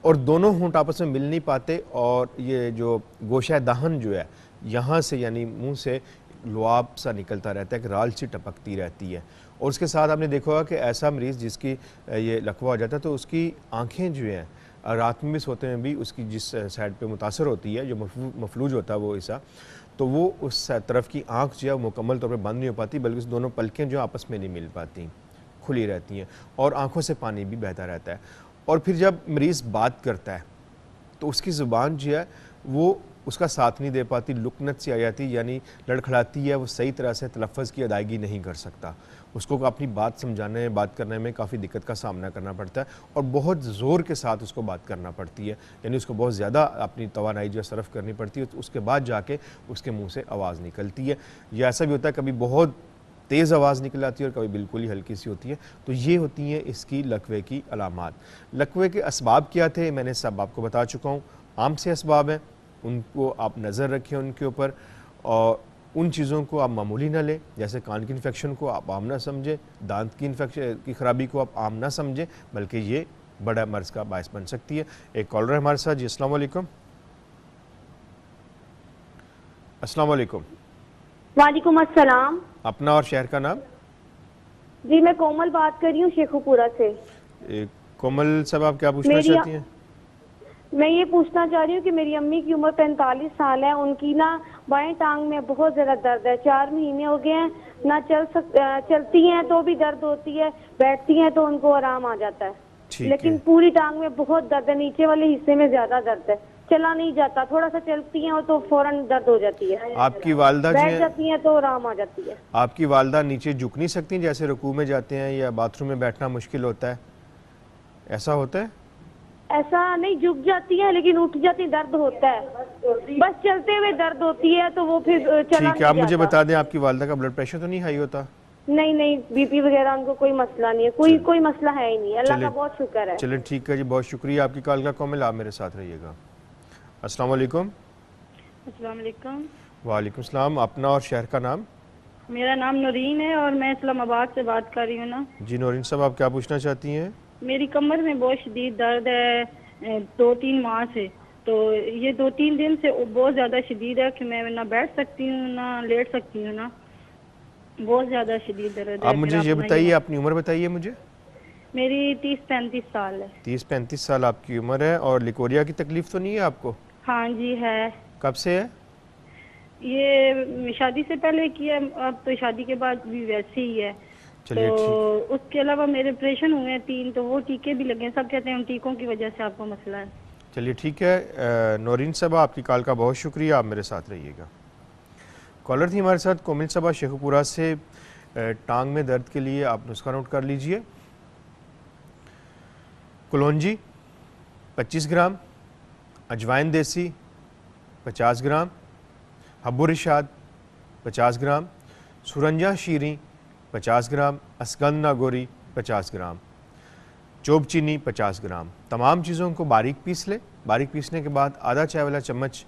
और दोनों होंठ आपस में मिल नहीं पाते और ये जो गोशा दाहन जो है यहाँ से यानी मुंह से लुआब सा निकलता रहता है, कि राल सी टपकती रहती है। और उसके साथ आपने देखा होगा कि ऐसा मरीज़ जिसकी ये लकवा हो जाता है तो उसकी आँखें जो हैं रात में भी सोते में भी उसकी जिस साइड पे मुतासर होती है, जो मफलूज होता है वो हिस्सा, तो वो उस तरफ की आँख जो है मुकम्मल तौर पर बंद नहीं हो पाती, बल्कि उस दोनों पलकें जो आपस में नहीं मिल पाती, खुली रहती हैं और आँखों से पानी भी बहता रहता है। और फिर जब मरीज़ बात करता है तो उसकी ज़ुबान जो है वो उसका साथ नहीं दे पाती, लुकनत सी आ जाती, यानी लड़खड़ाती है, वो सही तरह से तलफ़्फ़ुज़ की अदायगी नहीं कर सकता। उसको अपनी बात समझाने बात करने में काफ़ी दिक्कत का सामना करना पड़ता है और बहुत ज़ोर के साथ उसको बात करना पड़ती है, यानी उसको बहुत ज़्यादा अपनी तवानाई जो सरफ़ करनी पड़ती है, उसके बाद जाके उसके मुँह से आवाज़ निकलती है। या ऐसा भी होता है कभी बहुत तेज़ आवाज़ निकल आती है और कभी बिल्कुल ही हल्की सी होती है। तो ये होती हैं इसकी लकवे की अलामात। लकवे के असबाब क्या थे मैंने सब आपको बता चुका हूँ। आम से असबाब हैं, उनको आप नज़र रखें उनके ऊपर, और उन चीज़ों को आप मामूली ना लें, जैसे कान की इन्फेक्शन को आप आम ना समझें, दांत की इन्फेक्शन की ख़राबी को आप आम ना समझें, बल्कि ये बड़ा मर्ज़ का बायस बन सकती है। एक कॉलर है हमारे साथ। जी अस्सलाम वालेकुम। अस्सलाम वालेकुम। वालेकुम अस्सलाम। अपना और शहर का नाम? जी मैं कोमल बात कर रही हूँ शेखुपुरा से। कोमल साहब, आप क्या पूछना चाहती हैं? मैं ये पूछना चाह रही हूँ कि मेरी अम्मी की उम्र 45 साल है, उनकी ना बाएं टांग में बहुत ज्यादा दर्द है, 4 महीने हो गए हैं, ना चलती हैं तो भी दर्द होती है, बैठती हैं तो उनको आराम आ जाता है, लेकिन पूरी टांग में बहुत दर्द है, नीचे वाले हिस्से में ज्यादा दर्द है, चला नहीं जाता, थोड़ा सा चलती हैं तो फौरन दर्द हो जाती है। आपकी वालदा बैठ जाती हैं तो आराम आ जाती है। आपकी वालदा नीचे झुक नहीं सकती, जैसे रुकू में जाते हैं या बाथरूम में बैठना मुश्किल होता है, ऐसा होता है? ऐसा नहीं, झुक जाती है लेकिन उठ जाती, दर्द होता है, बस चलते हुए दर्द होती है तो वो फिर चला। ठीक है, आप मुझे बता दें आपकी वालदा का ब्लड प्रेशर तो नहीं हाई होता? नहीं नहीं, बीपी वगैरह उनको कोई मसला नहीं है, कोई मसला है ही नहीं, अल्लाह का बहुत शुक्र है। चलिए ठीक है जी, बहुत शुक्रिया आपकी कॉल का। कोमल, आप मेरे साथ रहिएगा। अस्सलाम वालेकुम। अस्सलाम वालेकुम। वालेकुम सलाम। अपना और शहर का नाम? मेरा नाम नूरीन है और मैं इस्लामाबाद से बात कर रही हूँ ना। जी नूरीन साहब, आप क्या पूछना चाहती हैं? मेरी कमर में बहुत शदीद दर्द है 2-3 माह से, तो ये 2-3 दिन से बहुत ज़्यादा शदीद है कि मैं ना बैठ सकती हूँ ना लेट सकती हूँ ना, बहुत ज़्यादा शदीद दर्द है। आप मुझे ये बताइए, अपनी उम्र बताइए मुझे। मेरी 30-35 साल है। 30-35 साल आपकी उम्र है और लिकोरिया की तकलीफ तो नहीं है आपको? हाँ जी है। कब से है? ये शादी से पहले किया, अब तो शादी के बाद भी वैसे ही है। तो उसके अलावा मेरे ऑपरेशन हुए हैं 3, तो वो टीके भी लगे हैं, सब कहते हैं उन टीकों की वजह से आपको मसला है। चलिए ठीक है नौरीन साहबा, आपकी कॉल का बहुत शुक्रिया, आप मेरे साथ रहिएगा। कॉलर थी हमारे साथ कोमिल साहबा शेखुपुरा से। टांग में दर्द के लिए आप नुस्खा नोट कर लीजिए। कलौंजी 25 ग्राम, अजवाइन देसी 50 ग्राम, हब्बुर रिशाद 50 ग्राम, सुरंजा शीरी 50 ग्राम, असगंध नागौरी 50 ग्राम, चोब चीनी 50 ग्राम। तमाम चीज़ों को बारीक पीस ले। बारीक पीसने के बाद आधा चाय वाला चम्मच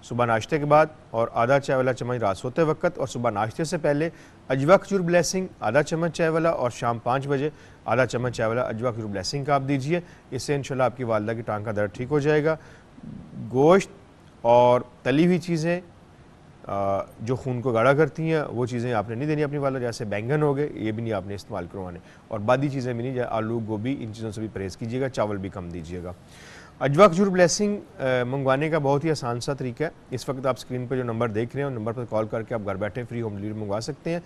सुबह नाश्ते के बाद और आधा चाय वाला चम्मच रात सोते वक्त और सुबह नाश्ते से पहले अजवा खजूर ब्लेसिंग आधा चम्मच चाय वाला और शाम 5 बजे आधा चम्मच चाय वाला अजवा खजूर ब्लेसिंग का आप दीजिए। इससे इंशाल्लाह आपकी वालदा की टांग का दर्द ठीक हो जाएगा। गोश्त और तली हुई चीज़ें जो खून को गाढ़ा करती हैं वो चीज़ें आपने नहीं देनी अपनी वाला, जैसे बैंगन हो गए, ये भी नहीं आपने इस्तेमाल करवाने, और बादी चीज़ें भी नहीं, जैसे आलू गोभी, इन चीज़ों से भी परहेज़ कीजिएगा। चावल भी कम दीजिएगा। अजवा खजूर ब्लेसिंग मंगवाने का बहुत ही आसान सा तरीका है। इस वक्त आप स्क्रीन पर जो नंबर देख रहे हैं उन नंबर पर कॉल करके आप घर बैठे फ्री होम डिलीवरी मंगवा सकते हैं।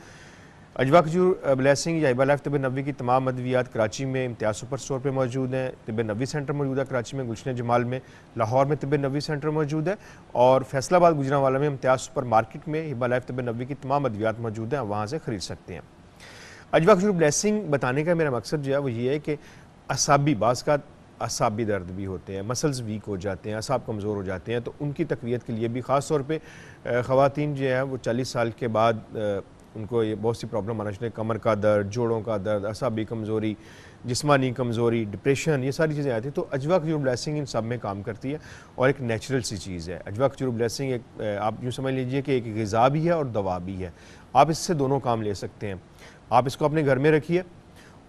अजवा खजूर ब्लेसिंग या हिबा लाइफ तिब नबवी की तमाम अद्वियात कराची में इम्तियाज़ सुपर स्टोर पे मौजूद हैं। तिब नबवी सेंटर मौजूद है कराची में, गुलशन जमाल में, लाहौर में तिब नबवी सेंटर मौजूद है, और फैसलाबाद गुजरांवाला में इम्तियाज़ सुपर मार्केट में हिबा लाइफ तिब नबवी की तमाम अद्वियात मौजूद हैं, वहाँ से ख़रीद सकते हैं। अजवा खजूर ब्लेसिंग बताने का मेरा मकसद जो है वो ये है कि असाबी बाज़ का असाबी दर्द भी होते हैं, मसल्स वीक हो जाते हैं, असाब कमज़ोर हो जाते हैं, तो उनकी तकवीत के लिए भी ख़ास तौर पे ख़वातीन जो है वो 40 साल के बाद उनको ये बहुत सी प्रॉब्लम आना चाहिए, कमर का दर्द, जोड़ों का दर्द, असाबी कमज़ोरी, जिस्मानी कमज़ोरी, डिप्रेशन, ये सारी चीज़ें आती हैं। तो अजवा खजूर ब्लेसिंग इन सब में काम करती है और एक नेचुरल सी चीज़ है। अजवा खजूर ब्लेसिंग एक आप यूँ समझ लीजिए कि एक ग़िज़ा भी है और दवा भी है। आप इससे दोनों काम ले सकते हैं। आप इसको अपने घर में रखिए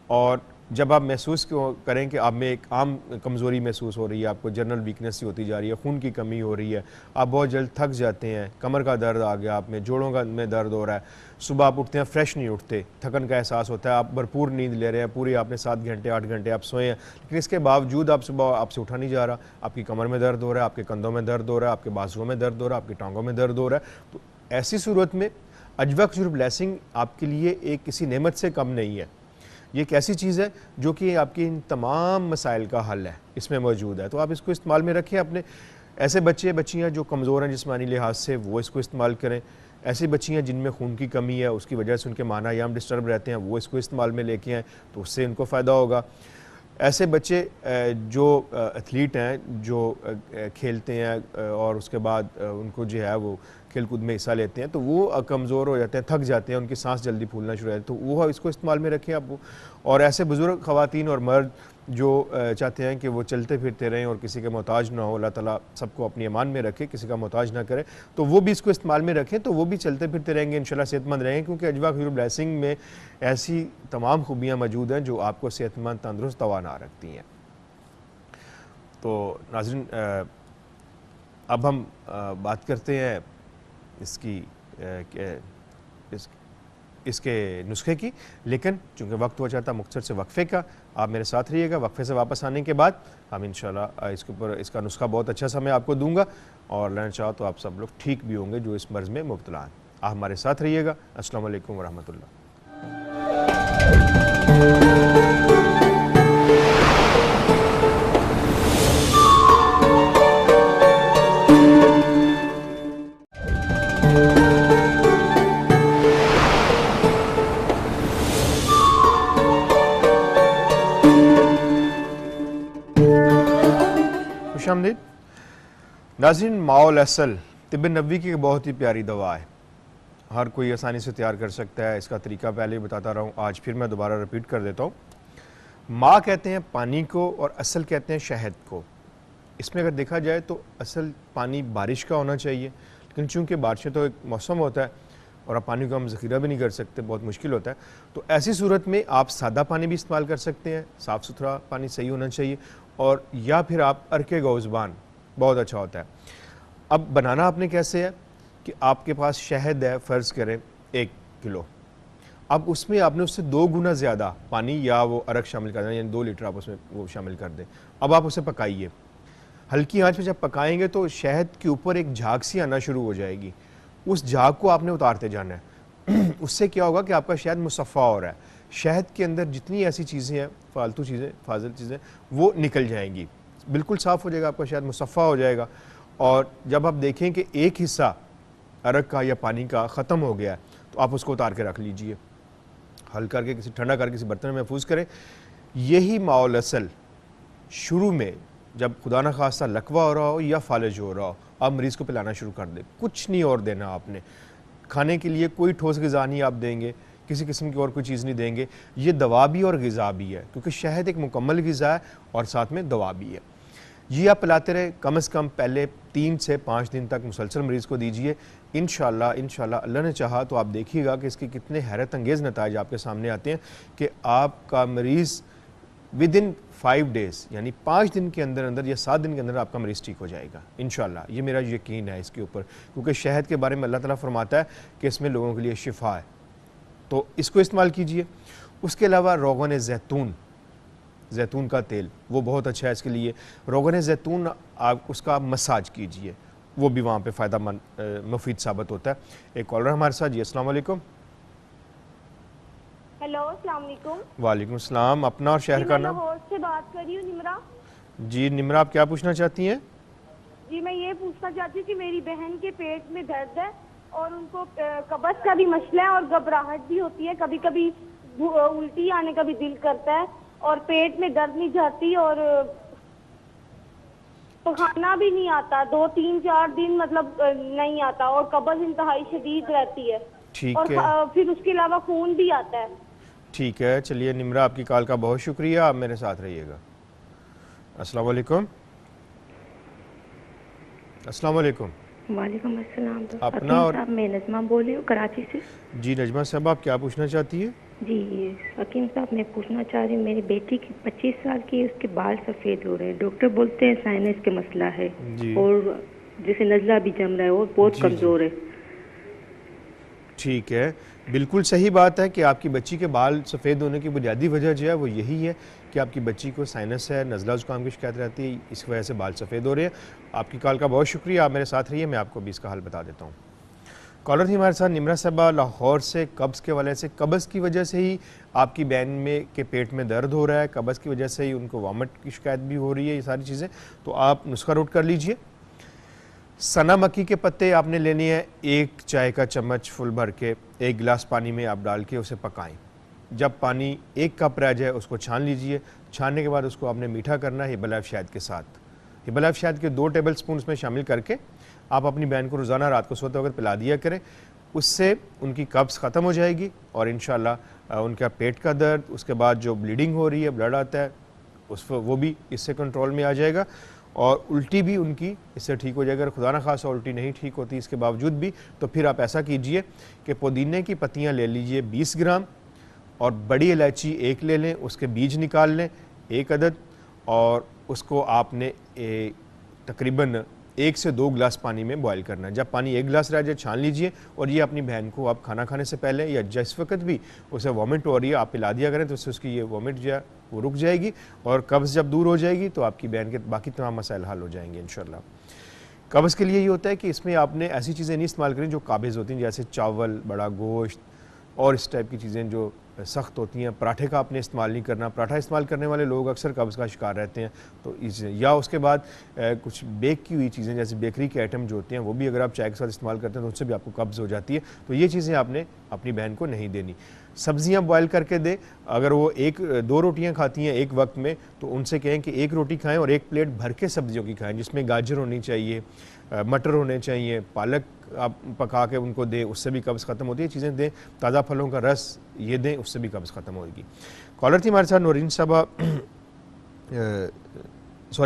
और जब आप महसूस करें कि आप में एक आम कमज़ोरी महसूस हो रही है, आपको जनरल वीकनेस सी होती जा रही है, खून की कमी हो रही है, आप बहुत जल्द थक जाते हैं, कमर का दर्द आ गया, आप में जोड़ों का में दर्द हो रहा है, सुबह आप उठते हैं फ्रेश नहीं उठते, थकन का एहसास होता है, आप भरपूर नींद ले रहे हैं, पूरी आपने 7 घंटे 8 घंटे आप सोए हैं, लेकिन इसके बावजूद आप सुबह आपसे उठा नहीं जा रहा, आपकी कमर में दर्द हो रहा है, आपके कंधों में दर्द हो रहा है, आपके बाजुओं में दर्द हो रहा है, आपकी टांगों में दर्द हो रहा है, तो ऐसी सूरत में अजवा खजूर ब्लेसिंग आपके लिए एक किसी नेमत से कम नहीं है। ये एक ऐसी चीज़ है जो कि आपकी इन तमाम मसाइल का हल है, इसमें मौजूद है। तो आप इसको इस्तेमाल में रखें। अपने ऐसे बच्चे बच्चियाँ जो कमज़ोर हैं जिस्मानी लिहाज से, वो इसको इस्तेमाल करें। ऐसी बच्चियाँ जिनमें खून की कमी है, उसकी वजह से उनके मानायाम डिस्टर्ब रहते हैं, वो इसको इस्तेमाल में लेके आएँ तो उससे उनको फ़ायदा होगा। ऐसे बच्चे जो एथलीट हैं, जो खेलते हैं और उसके बाद उनको जो है वो खेल कूद में हिस्सा लेते हैं, तो वो कमज़ोर हो जाते हैं, थक जाते हैं, उनकी सांस जल्दी फूलना शुरू हो जाती है, तो वो इसको इस्तेमाल में रखें आप। वो और ऐसे बुज़ुर्ग ख़वातीन और मर्द जो चाहते हैं कि वो चलते फिरते रहें और किसी के मोहताज ना हो, अल्लाह ताला सबको अपनी ईमान में रखे, किसी का मोहताज ना करे, तो वो भी इसको इस्तेमाल में रखें, तो वो भी चलते फिरते रहेंगे, इंशाल्लाह सेहतमंद रहेंगे। क्योंकि अजवा खजूर ब्लेसिंग में ऐसी तमाम खूबियाँ मौजूद हैं जो आपको सेहतमंद, तंदुरुस्त, तवाना रखती हैं। तो नाज़रीन, अब हम बात करते हैं इसके नुस्खे की, लेकिन चूँकि वक्त हो जाता मुख्तसर से वक्फ़े का, आप मेरे साथ रहिएगा। वक्फ़े से वापस आने के बाद हम इंशाल्लाह इसके ऊपर इसका नुस्खा बहुत अच्छा सा मैं आपको दूंगा और लेना चाहो तो आप सब लोग ठीक भी होंगे जो इस मर्ज़ में मुब्तला हैं। आप हमारे साथ रहिएगा। अस्सलामु अलैकुम व रहमतुल्लाह। खुशामदीद नाज़रीन, माओल असल तिब्ब नबवी की बहुत ही प्यारी दवा है, हर कोई आसानी से तैयार कर सकता है। इसका तरीका पहले ही बताता रहा हूँ, आज फिर मैं दोबारा रिपीट कर देता हूँ। माँ कहते हैं पानी को और असल कहते हैं शहद को। इसमें अगर देखा जाए तो असल पानी बारिश का होना चाहिए, लेकिन चूँकि बारिशें तो एक मौसम होता है और आप पानी को हम ज़ख़ीरा भी नहीं कर सकते, बहुत मुश्किल होता है, तो ऐसी सूरत में आप सादा पानी भी इस्तेमाल कर सकते हैं, साफ़ सुथरा पानी सही होना चाहिए, और या फिर आप अरके गौज़बान, बहुत अच्छा होता है। अब बनाना आपने कैसे है कि आपके पास शहद है, फ़र्ज़ करें 1 किलो, अब उसमें आपने उससे 2 गुना ज़्यादा पानी या वो अरक शामिल कर दें, यानी 2 लीटर आप उसमें वो शामिल कर दें। अब आप उसे पकाइए, हल्की आंच पे जब पकाएंगे तो शहद के ऊपर एक झाग सी आना शुरू हो जाएगी, उस झाग को आपने उतारते जाना है। उससे क्या होगा कि आपका शहद मुसफ़ा हो रहा है, शहद के अंदर जितनी ऐसी चीज़ें हैं, फालतू चीज़ें, फाजिल चीज़ें, वो निकल जाएंगी, बिल्कुल साफ़ हो जाएगा, आपका शहद मुसफ़ा हो जाएगा। और जब आप देखें कि एक हिस्सा अरक का या पानी का ख़त्म हो गया है, तो आप उसको उतार के रख लीजिए, हल करके किसी ठंडा करके किसी बर्तन में महफूज करें। यही माओल असल शुरू में जब खुदा न खास्ता लकवा हो रहा हो या फालिज हो रहा हो, आप मरीज़ को पिलाना शुरू कर दें, कुछ नहीं और देना आपने। खाने के लिए कोई ठोस ग़िज़ा नहीं आप देंगे, किसी किस्म की और कोई चीज़ नहीं देंगे। ये दवा भी और ग़िज़ा भी है, क्योंकि शहद एक मुकम्मल ग़िज़ा है और साथ में दवा भी है। ये आप पिलाते रहे, कम से कम पहले 3 से 5 दिन तक मुसलसल मरीज़ को दीजिए। इंशाल्लाह अल्लाह ने चाहा तो आप देखिएगा कि इसके कितने हैरत अंगेज़ नताइज आपके सामने आते हैं कि आपका मरीज़ विदिन 5 डेज़ यानी 5 दिन के अंदर अंदर या 7 दिन के अंदर आपका मरीज़ ठीक हो जाएगा इंशाल्लाह। ये मेरा यकीन है इसके ऊपर, क्योंकि शहद के बारे में अल्लाह ताला फरमाता है कि इसमें लोगों के लिए शिफा है, तो इसको इस्तेमाल कीजिए। उसके अलावा रोगन जैतून का तेल वो बहुत अच्छा है इसके लिए। रोगन जैतून आप उसका मसाज कीजिए, वो भी वहाँ पे फ़ायदा मुफीद साबित होता है। एक कॉलर हमारे साथ। जी अस्सलाम वालेकुम। हेलो, अस्सलाम वालेकुम। वालेकुम सलाम। अपना और शहर का नाम? लाहौर से बात कर रही हूँ, निमरा। जी निमरा, आप क्या पूछना चाहती हैं? जी मैं ये पूछना चाहती हूँ कि मेरी बहन के पेट में दर्द है और उनको कब्ज़ का भी मसला है और घबराहट भी होती है, कभी कभी उल्टी आने का भी दिल करता है और पेट में दर्द नहीं जाती और पखाना भी नहीं आता, 2-3-4 दिन मतलब नहीं आता और कब्ज़ इंतहाई शदीद रहती है। ठीक और है, फिर उसके अलावा खून भी आता है। ठीक है। चलिए निम्रा, आपकी कॉल का बहुत शुक्रिया, आप मेरे साथ रहिएगा। अस्सलाम वालेकुम। अस्सलाम वालेकुम। वालेकुम अस्सलाम। अपना और साहब, मैं नजमा बोल रही हूँ कराची से। जी नजमा साहब, आप क्या पूछना चाहती है? जी हकीम साहब, मैं पूछना चाह रही हूँ, मेरी बेटी की 25 साल की, उसके बाल सफ़ेद हो रहे हैं। डॉक्टर बोलते हैं साइनस के मसला है जी। और जैसे नज़ला भी जम रहा है और बहुत जी, कमज़ोर है। ठीक है, बिल्कुल सही बात है कि आपकी बच्ची के बाल सफ़ेद होने की बुनियादी वजह जो है वो यही है कि आपकी बच्ची को साइनस है, नज़ला ज़ुकाम की शिकायत रहती है, इस वजह से बाल सफ़ेद हो रहे हैं। आपकी कॉल का बहुत शुक्रिया, आप मेरे साथ रहिए, मैं आपको भी इसका हल बता देता हूँ। कॉलर थी हमारे साथ निम्रा साहबा लाहौर से। कब्ज़ के वाले से, कब्ज़ की वजह से ही आपकी बहन में के पेट में दर्द हो रहा है, कब्ज़ की वजह से ही उनको वॉमिट की शिकायत भी हो रही है, ये सारी चीज़ें। तो आप नुस्खा नोट कर लीजिए। सना मक्की के पत्ते आपने लेने हैं, 1 चाय का चम्मच फुल भर के 1 गिलास पानी में आप डाल के उसे पकाएं। जब पानी 1 कप रह जाए उसको छान लीजिए। छानने के बाद उसको आपने मीठा करना है हिबलाइफ शहद के साथ। हिबलाइफ शहद के 2 टेबल स्पून उसमें शामिल करके आप अपनी बहन को रोज़ाना रात को सोते वक्त पिला दिया करें। उससे उनकी कब्ज़ ख़त्म हो जाएगी और इंशाल्लाह उनका पेट का दर्द, उसके बाद जो ब्लीडिंग हो रही है, ब्लड आता है, वो भी इससे कंट्रोल में आ जाएगा और उल्टी भी उनकी इससे ठीक हो जाएगा। अगर खुदा न खासा उल्टी नहीं ठीक होती इसके बावजूद भी, तो फिर आप ऐसा कीजिए कि पुदीने की पत्तियाँ ले लीजिए 20 ग्राम और बड़ी इलायची 1 ले लें, उसके बीज निकाल लें 1 अदद, और उसको आपने तकरीबन 1 से 2 गिलास पानी में बॉयल करना है। जब पानी 1 गिलास रह जाए छान लीजिए और ये अपनी बहन को आप खाना खाने से पहले या जिस वक्त भी उसे वॉमिट हो रही है आप पिला दिया करें, तो उससे उसकी ये वॉमिट जो है वो रुक जाएगी और कब्ज़ जब दूर हो जाएगी तो आपकी बहन के बाकी तमाम मसाइल हल हो जाएंगे इंशाल्लाह। कब्ज़ के लिए ये होता है कि इसमें आपने ऐसी चीज़ें नहीं इस्तेमाल करें जो काबिज़ होती हैं, जैसे चावल, बड़ा गोश्त और इस टाइप की चीज़ें जो सख्त होती हैं। पराठे का आपने इस्तेमाल नहीं करना। पराठा इस्तेमाल करने वाले लोग अक्सर कब्ज़ का शिकार रहते हैं। तो इस या उसके बाद कुछ बेक की हुई चीज़ें जैसे बेकरी के आइटम जो होते हैं वो भी अगर आप चाय के साथ इस्तेमाल करते हैं तो उससे भी आपको कब्ज़ हो जाती है। तो ये चीज़ें आपने अपनी बहन को नहीं देनी। सब्ज़ियाँ बॉयल करके दे। अगर वो 1-2 रोटियाँ खाती हैं एक वक्त में तो उनसे कहें कि 1 रोटी खाएँ और 1 प्लेट भर के सब्जियों की खाएँ, जिसमें गाजर होनी चाहिए, मटर होने चाहिए, पालक आप पका के उनको दें, उससे भी कब्ज़ ख़त्म होती है। चीज़ें दें, ताज़ा फलों का रस ये दें, उससे भी कब्ज़ ख़त्म होगी। कॉलर थी हमारे साथ नौरीन साहबा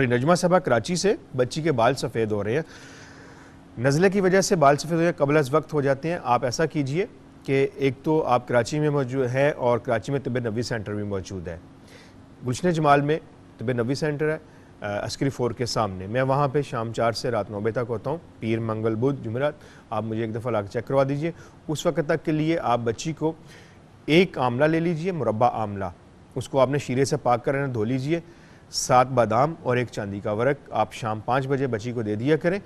नजमा साहबा कराची से। बच्ची के बाल सफ़ेद हो रहे हैं, नज़ले की वजह से बाल सफ़ेद हो जाए, कबल अज़ वक्त हो जाते हैं। आप ऐसा कीजिए कि एक तो आप कराची में मौजूद है और कराची में तिब्बत नबी सेंटर भी मौजूद है। गुलशन जमाल में तिब्बत नबी सेंटर है, अस्करी 4 के सामने। मैं वहाँ पे शाम 4 से रात 9 बजे तक होता हूँ, पीर, मंगल, बुध, जुमेरात। आप मुझे एक दफ़ा लाकर चेक करवा दीजिए। उस वक्त तक के लिए आप बच्ची को 1 आमला ले लीजिए, मुरब्बा आमला, उसको आपने शीरे से पाक कर धो लीजिए। 7 बादाम और 1 चांदी का वर्क आप शाम 5 बजे बच्ची को दे दिया करें।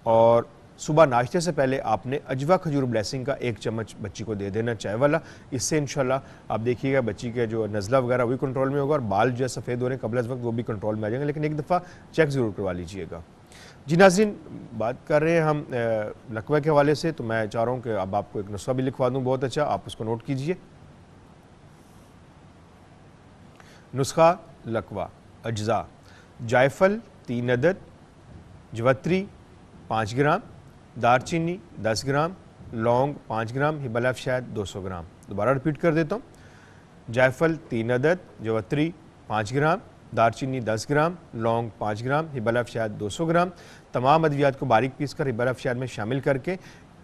और सुबह नाश्ते से पहले आपने अजवा खजूर ब्लेसिंग का 1 चम्मच बच्ची को दे देना, चाय वाला। इससे इंशाल्लाह आप देखिएगा बच्ची के जो नज़ला वगैरह वही कंट्रोल में होगा और बाल जो है सफ़ेद हो रहे हैं कबल अज़ वक्त वो भी कंट्रोल में आ जाएंगे। लेकिन एक दफ़ा चेक ज़रूर करवा लीजिएगा। जी नाज़रीन, बात कर रहे हैं हम लकवा के हवाले से, तो मैं चाह रहा हूँ कि अब आपको एक नुस्खा भी लिखवा दूँ बहुत अच्छा, आप उसको नोट कीजिए। नुस्खा लकवा अज्जा: जायफल 3 अदद, जवत्री 5 ग्राम, दारचीनी 10 ग्राम, लौंग 5 ग्राम, हिबलाइफ शहद 200 ग्राम। दोबारा रिपीट कर देता हूँ। जायफल 3 अदद, जवत्री 5 ग्राम, दारचीनी 10 ग्राम, लौंग 5 ग्राम, हिबलाइफ शहद 200 ग्राम। तमाम अद्वियात को बारीक पीस कर हिबलाइफ शहद में शामिल करके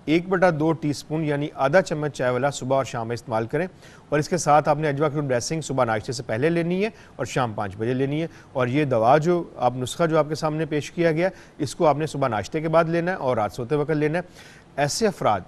1/2 टीस्पून यानी आधा चम्मच चाय वाला सुबह और शाम में इस्तेमाल करें। और इसके साथ आपने अजवा खजूर ब्लेसिंग सुबह नाश्ते से पहले लेनी है और शाम 5 बजे लेनी है। और ये दवा जो आप नुस्खा जो आपके सामने पेश किया गया, इसको आपने सुबह नाश्ते के बाद लेना है और रात सोते वक्त लेना है। ऐसे अफराद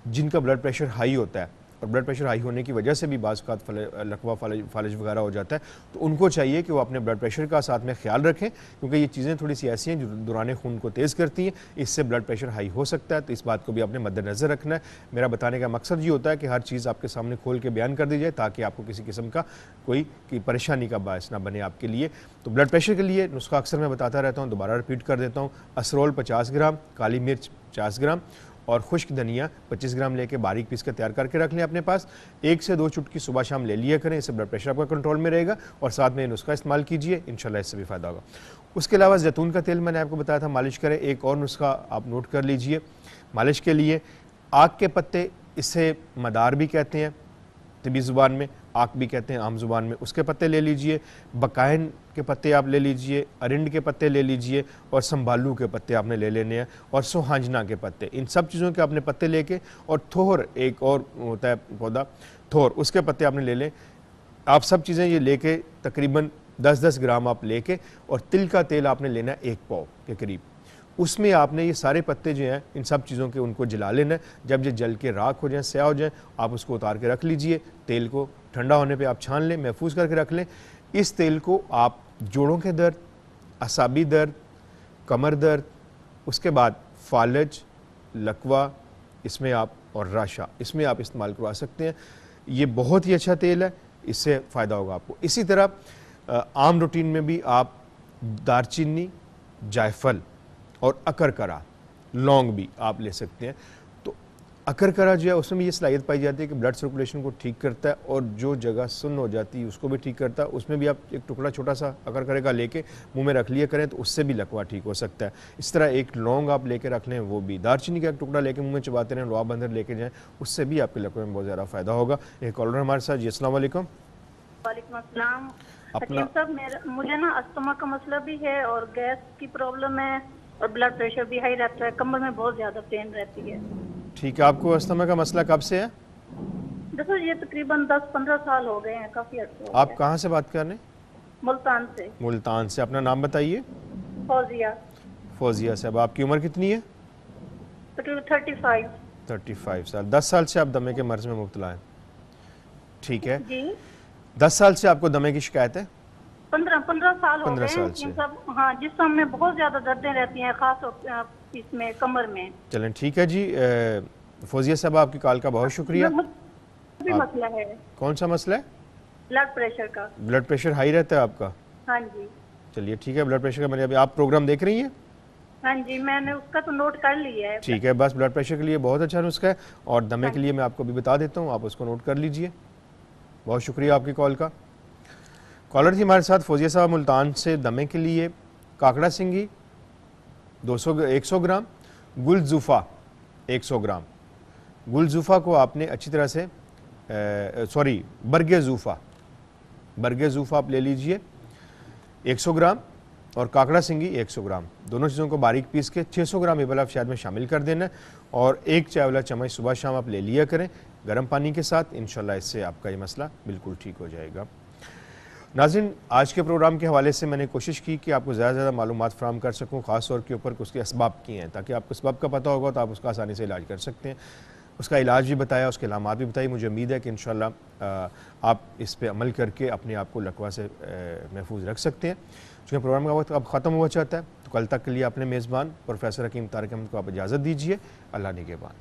जिनका ब्लड प्रेशर हाई होता है और ब्लड प्रेशर हाई होने की वजह से भी बाज़ लकवा फालिज वगैरह हो जाता है, तो उनको चाहिए कि वो अपने ब्लड प्रेशर का साथ में ख्याल रखें, क्योंकि ये चीज़ें थोड़ी सी ऐसी हैं जो दौरान खून को तेज़ करती हैं, इससे ब्लड प्रेशर हाई हो सकता है। तो इस बात को भी आपने मद्देनज़र रखना है। मेरा बताने का मकसद ये होता है कि हर चीज़ आपके सामने खोल के बयान कर दी जाए ताकि आपको किसी किस्म का कोई परेशानी का बायस ना बने आपके लिए। तो ब्लड प्रेशर के लिए नुस्खा अक्सर मैं बताता रहता हूँ, दोबारा रिपीट कर देता हूँ। असरोल 50 ग्राम, काली मिर्च 50 ग्राम और खुश्क धनिया 25 ग्राम लेके बारीक पीस कर तैयार करके रख लें अपने पास। 1 से 2 चुटकी सुबह शाम ले लिया करें, इससे ब्लड प्रेशर आपका कंट्रोल में रहेगा और साथ में नुस्खा इस्तेमाल कीजिए, इंशाल्लाह इससे भी फ़ायदा होगा। उसके अलावा जैतून का तेल मैंने आपको बताया था मालिश करें। एक और नुस्खा आप नोट कर लीजिए मालिश के लिए। आग के पत्ते इसे मदार भी कहते हैं तिबी ज़ुबान में, आक भी कहते हैं आम ज़ुबान में, उसके पत्ते ले लीजिए। बकायन के पत्ते आप ले लीजिए, अरिंड के पत्ते ले लीजिए और संभालू के पत्ते आपने ले लेने हैं, और सोहांजना के पत्ते। इन सब चीज़ों के आपने पत्ते लेके, और थोर एक और होता है पौधा थोर, उसके पत्ते आपने ले लें। आप सब चीज़ें ये लेके तकरीबन 10-10 ग्राम आप लेके, और तिल का तेल आपने लेना है 1 पाव के करीब। उसमें आपने ये सारे पत्ते जो हैं इन सब चीज़ों के उनको जला लेना है। जब ये जल के राख हो जाए, स्याह हो जाए, आप उसको उतार के रख लीजिए। तेल को ठंडा होने पे आप छान लें, महफूज करके रख लें। इस तेल को आप जोड़ों के दर्द, असाबी दर्द, कमर दर्द, उसके बाद फालज, लकवा, इसमें आप और राशा, इसमें आप इस्तेमाल करवा सकते हैं। ये बहुत ही अच्छा तेल है, इससे फ़ायदा होगा आपको। इसी तरह आम रूटीन में भी आप दारचीनी, जायफल और अकरकरा, लौंग भी आप ले सकते हैं। तो अकरकरा जो है उसमें भी ये सलाहियत पाई जाती है कि ब्लड सर्कुलेशन को ठीक करता है, और जो जगह सुन्न हो जाती है उसको भी ठीक करता है। उसमें भी आप एक टुकड़ा छोटा सा अकरकरे का लेके मुंह में रख लिया करें तो उससे भी लकवा ठीक हो सकता है। इस तरह एक लौंग आप लेके रख लें, वो भी। दारचीनी का एक टुकड़ा लेके मुंह में चबाते रहें, लुआब अंदर लेके जाएँ, उससे भी आपके लकवे में बहुत ज़्यादा फ़ायदा होगा। एक कॉलर हमारे साथ। जी अस्सलाम वालेकुम। वालेकुम अस्सलाम। अपना साहब, मुझे ना अस्थमा का मसला भी है और गैस की प्रॉब्लम है और ब्लड प्रेशर भी हाई रहता है, कमर में बहुत ज्यादा पेन रहती है। ठीक है, आपको अस्थमा का मसला कब से है? देखो ये तकरीबन 10-15 साल हो गए हैं, काफी अर्सा हो आप गया। कहाँ से बात कर रहे हैं? मुल्तान से। मुल्तान से। अपना नाम बताइए। फौजिया। फौजिया साहब, आपकी उम्र कितनी है? तकरीबन 35। 35 साल। 10 साल से आप दमे के मर्ज में मुब्तला हैं। ठीक है जी। 10 साल से आपको दमे की शिकायत है? 15 साल हो 15 गए साल हैं से। सब। हाँ, जिस्म में बहुत ज्यादा दर्दें रहती हैं, खास इसमें कमर में। चलें ठीक है जी। फौजिया साहब, आपकी कॉल का बहुत शुक्रिया। भी मसला है। कौन सा मसला है? ब्लड प्रेशर का। ब्लड प्रेशर हाई रहता है आपका? हाँ जी। चलिए ठीक है, ब्लड प्रेशर का मैंने अभी, आप प्रोग्राम देख रही हैं? हाँ जी, मैंने उसका तो नोट कर लिया है। ठीक है, बस ब्लड प्रेशर के लिए बहुत अच्छा नुस्खा है, और दमे के लिए मैं आपको भी बता देता हूँ, आप उसको नोट कर लीजिए। बहुत शुक्रिया आपकी कॉल का। कॉलर थी हमारे साथ फौजिया साहब मुल्तान से। दमे के लिए काकड़ा सिंगी 100 ग्राम, गुलजूफ़ा 100 ग्राम। गुलजूफ़ा को आपने अच्छी तरह से बरगे ज़ूफ़ा आप ले लीजिए 100 ग्राम, और काकड़ा सिंगी 100 ग्राम। दोनों चीज़ों को बारीक पीस के 600 ग्राम इबल आप शायद में शामिल कर देना है, और 1 चाय वाला चम्मच सुबह शाम आप ले लिया करें गर्म पानी के साथ। इंशाल्लाह इससे आपका ये मसला बिल्कुल ठीक हो जाएगा। नाज़रीन, आज के प्रोग्राम के हवाले से मैंने कोशिश की कि आपको ज़्यादा से ज़्यादा मालूमात फ़राहम कर सकूँ, ख़ास तौर के ऊपर कि उसके असबाब की हैं, ताकि आपको असबाब का पता होगा तो आप उसका आसानी से इलाज कर सकते हैं। उसका इलाज भी बताया, उसके अलामात भी बताई। मुझे उम्मीद है कि इंशाल्लाह आप इस पे अमल करके अपने आप को लकवा से महफूज रख सकते हैं। चूँकि प्रोग्राम का वक्त अब ख़त्म हुआ चाहता है, तो कल तक के लिए अपने मेज़बान प्रोफेसर हकीम तारिक अहमद को आप इजाज़त दीजिए। अल्लाह निगहबान।